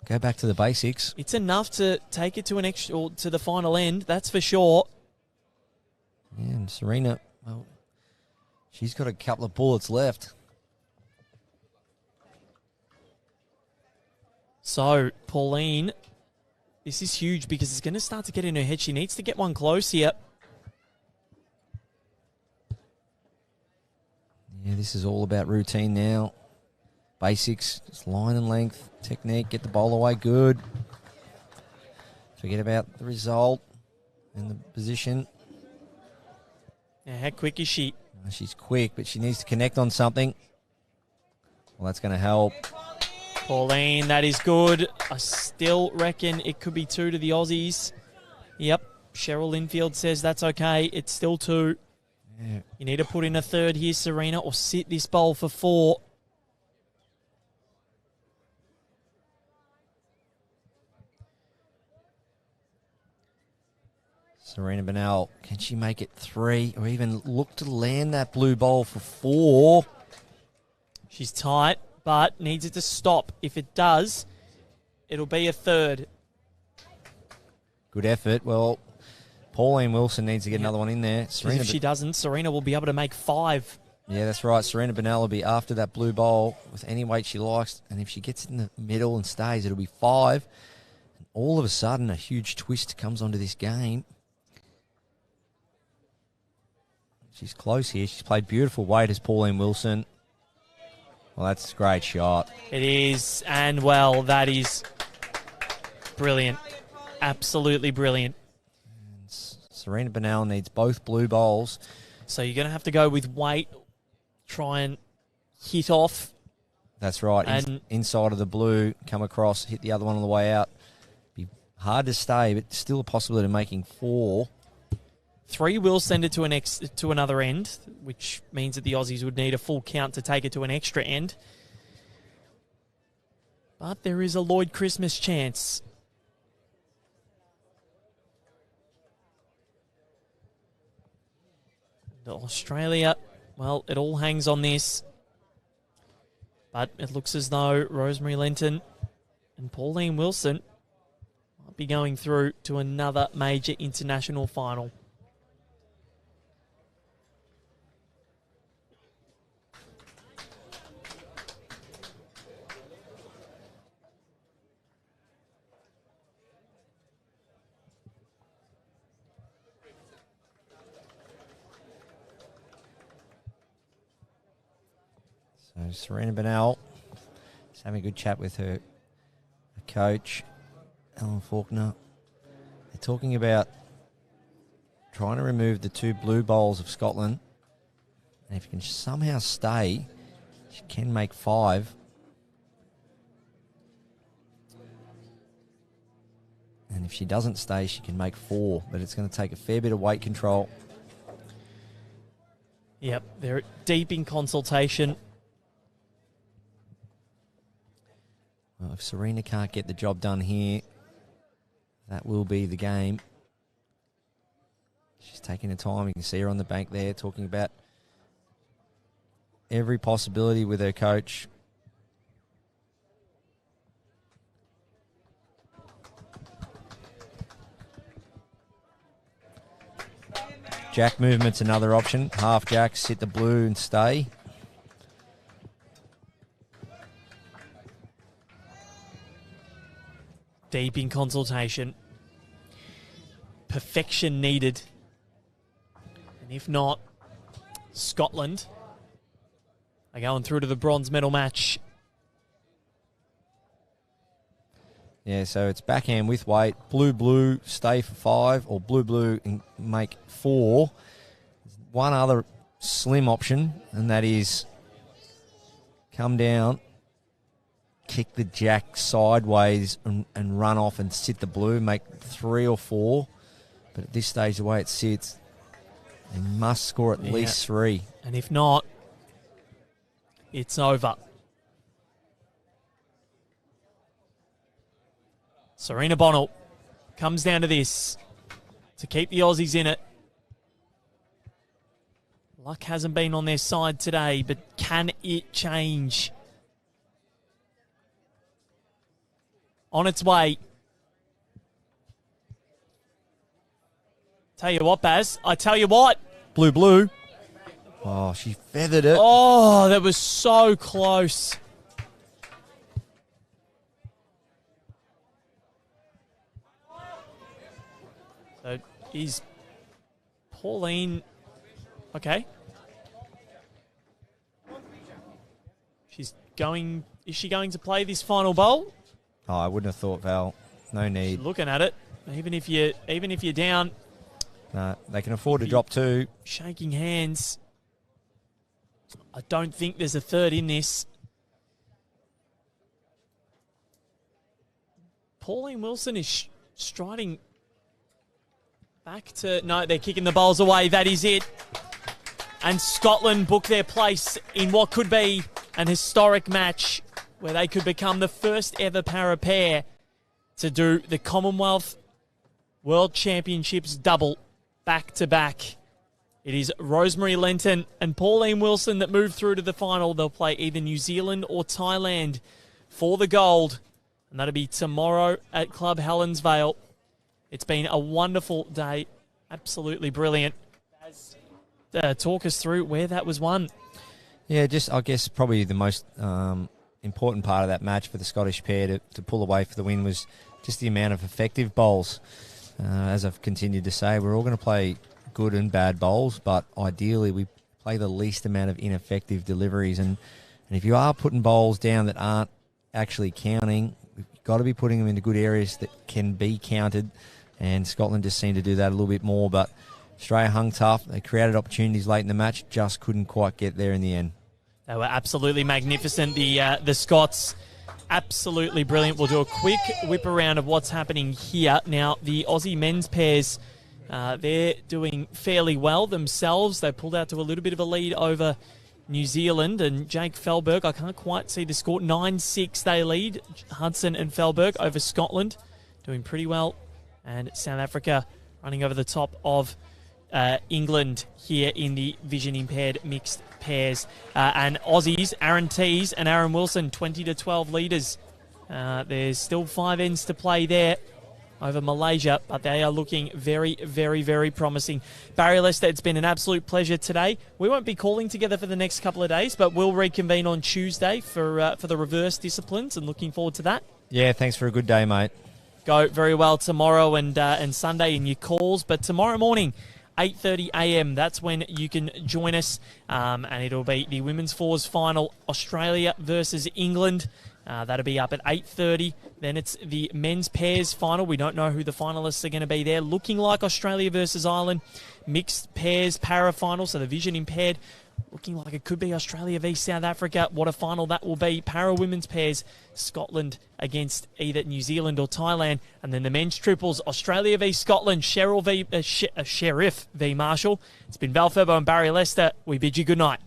go back to the basics. It's enough to take it to an extra, or to the final end, that's for sure. Yeah, and Serena, well, she's got a couple of bullets left. So, Pauline, this is huge because it's going to start to get in her head. She needs to get one close here. Yeah, this is all about routine now. Basics, just line and length, technique, get the bowl away good. Forget about the result and the position. Now, how quick is she? She's quick, but she needs to connect on something. Well, that's going to help. Pauline, that is good. I still reckon it could be 2 to the Aussies. Yep, Cheryl Linfield says that's okay. It's still 2. Yeah. You need to put in a third here, Serena, or sit this bowl for 4. Serena Bennell, can she make it 3 or even look to land that blue bowl for 4? She's tight, but needs it to stop. If it does, it'll be a third. Good effort. Well, Pauline Wilson needs to get another one in there. Serena, if she doesn't, Serena will be able to make 5. Yeah, that's right. Serena Bennell will be after that blue bowl with any weight she likes. And if she gets in the middle and stays, it'll be 5. And all of a sudden, a huge twist comes onto this game. She's close here. She's played beautiful weight as Pauline Wilson. Well, that's a great shot. It is, and, well, that is brilliant. Absolutely brilliant. And Serena Bennell needs both blue bowls. So you're going to have to go with weight, try and hit off. That's right. And inside of the blue, come across, hit the other one on the way out. Be hard to stay, but still a possibility of making 4. 3 will send it to another end, which means that the Aussies would need a full count to take it to an extra end. But there is a Lloyd Christmas chance. Australia, well, it all hangs on this. But it looks as though Rosemary Lenton and Pauline Wilson might be going through to another major international final. So Serena Bennell having a good chat with her coach, Alan Faulkner. They're talking about trying to remove the 2 blue bowls of Scotland. And if you can somehow stay, she can make 5. And if she doesn't stay, she can make 4. But it's going to take a fair bit of weight control. Yep, they're deep in consultation. Well, if Serena can't get the job done here, that will be the game. She's taking her time. You can see her on the bank there talking about every possibility with her coach. Jack movement's another option. Half jacks, hit the blue and stay. Deep in consultation. Perfection needed. And if not, Scotland are going through to the bronze medal match. Yeah, so it's backhand with weight. Blue, stay for 5, or blue, and make 4. One other slim option, and that is come down, kick the jack sideways, and run off and sit the blue, make 3 or 4. But at this stage, the way it sits, they must score at least 3. And if not, it's over. Serena Bonnell comes down to this to keep the Aussies in it. Luck hasn't been on their side today, but can it change? On its way. Tell you what, Baz. I tell you what. Blue. Oh, she feathered it. Oh, that was so close. So is Pauline okay? Is she going to play this final bowl? Oh, I wouldn't have thought, Val. No need. Looking at it, even if you're down, No, they can afford to drop 2. shaking hands. I don't think there's a third in this. Pauline Wilson is striding back to... No, they're kicking the bowls away. That is it. And Scotland book their place in what could be an historic match where they could become the first ever para pair to do the Commonwealth World Championships double back-to-back. It is Rosemary Lenton and Pauline Wilson that move through to the final. They'll play either New Zealand or Thailand for the gold. And that'll be tomorrow at Club Helensvale. It's been a wonderful day. Absolutely brilliant. Talk us through where that was won. Yeah, just I guess probably the most important part of that match for the Scottish pair to pull away for the win was just the amount of effective bowls. As I've continued to say, we're all going to play good and bad bowls, but ideally we play the least amount of ineffective deliveries. And if you are putting bowls down that aren't actually counting, we've got to be putting them into good areas that can be counted. And Scotland just seemed to do that a little bit more, but Australia hung tough. They created opportunities late in the match, just couldn't quite get there in the end. They were absolutely magnificent. The Scots, absolutely brilliant. We'll do a quick whip around of what's happening here. Now, the Aussie men's pairs, they're doing fairly well themselves. They pulled out to a little bit of a lead over New Zealand, and Jake Felberg, I can't quite see the score, 9-6 they lead. Hudson and Felberg over Scotland, doing pretty well. And South Africa running over the top of England here in the vision-impaired mixed pairs. And Aussies, Aaron Tees and Aaron Wilson, 20-12 leaders. There's still 5 ends to play there over Malaysia, but they are looking very, very, very promising. Barry Lester, it's been an absolute pleasure today. We won't be calling together for the next couple of days, but we'll reconvene on Tuesday for the reverse disciplines, and looking forward to that. Yeah, thanks for a good day, mate. Go very well tomorrow and Sunday in your calls, but tomorrow morning, 8:30 a.m. That's when you can join us, and it'll be the Women's Fours final, Australia versus England. That'll be up at 8:30. Then it's the men's pairs final. We don't know who the finalists are going to be there. Looking like Australia versus Ireland. Mixed pairs para final, so the vision impaired. Looking like it could be Australia v South Africa. What a final that will be. Para women's pairs, Scotland against either New Zealand or Thailand. And then the men's triples, Australia v Scotland, Sheriff v Marshall. It's been Val Ferbo and Barry Lester. We bid you good night.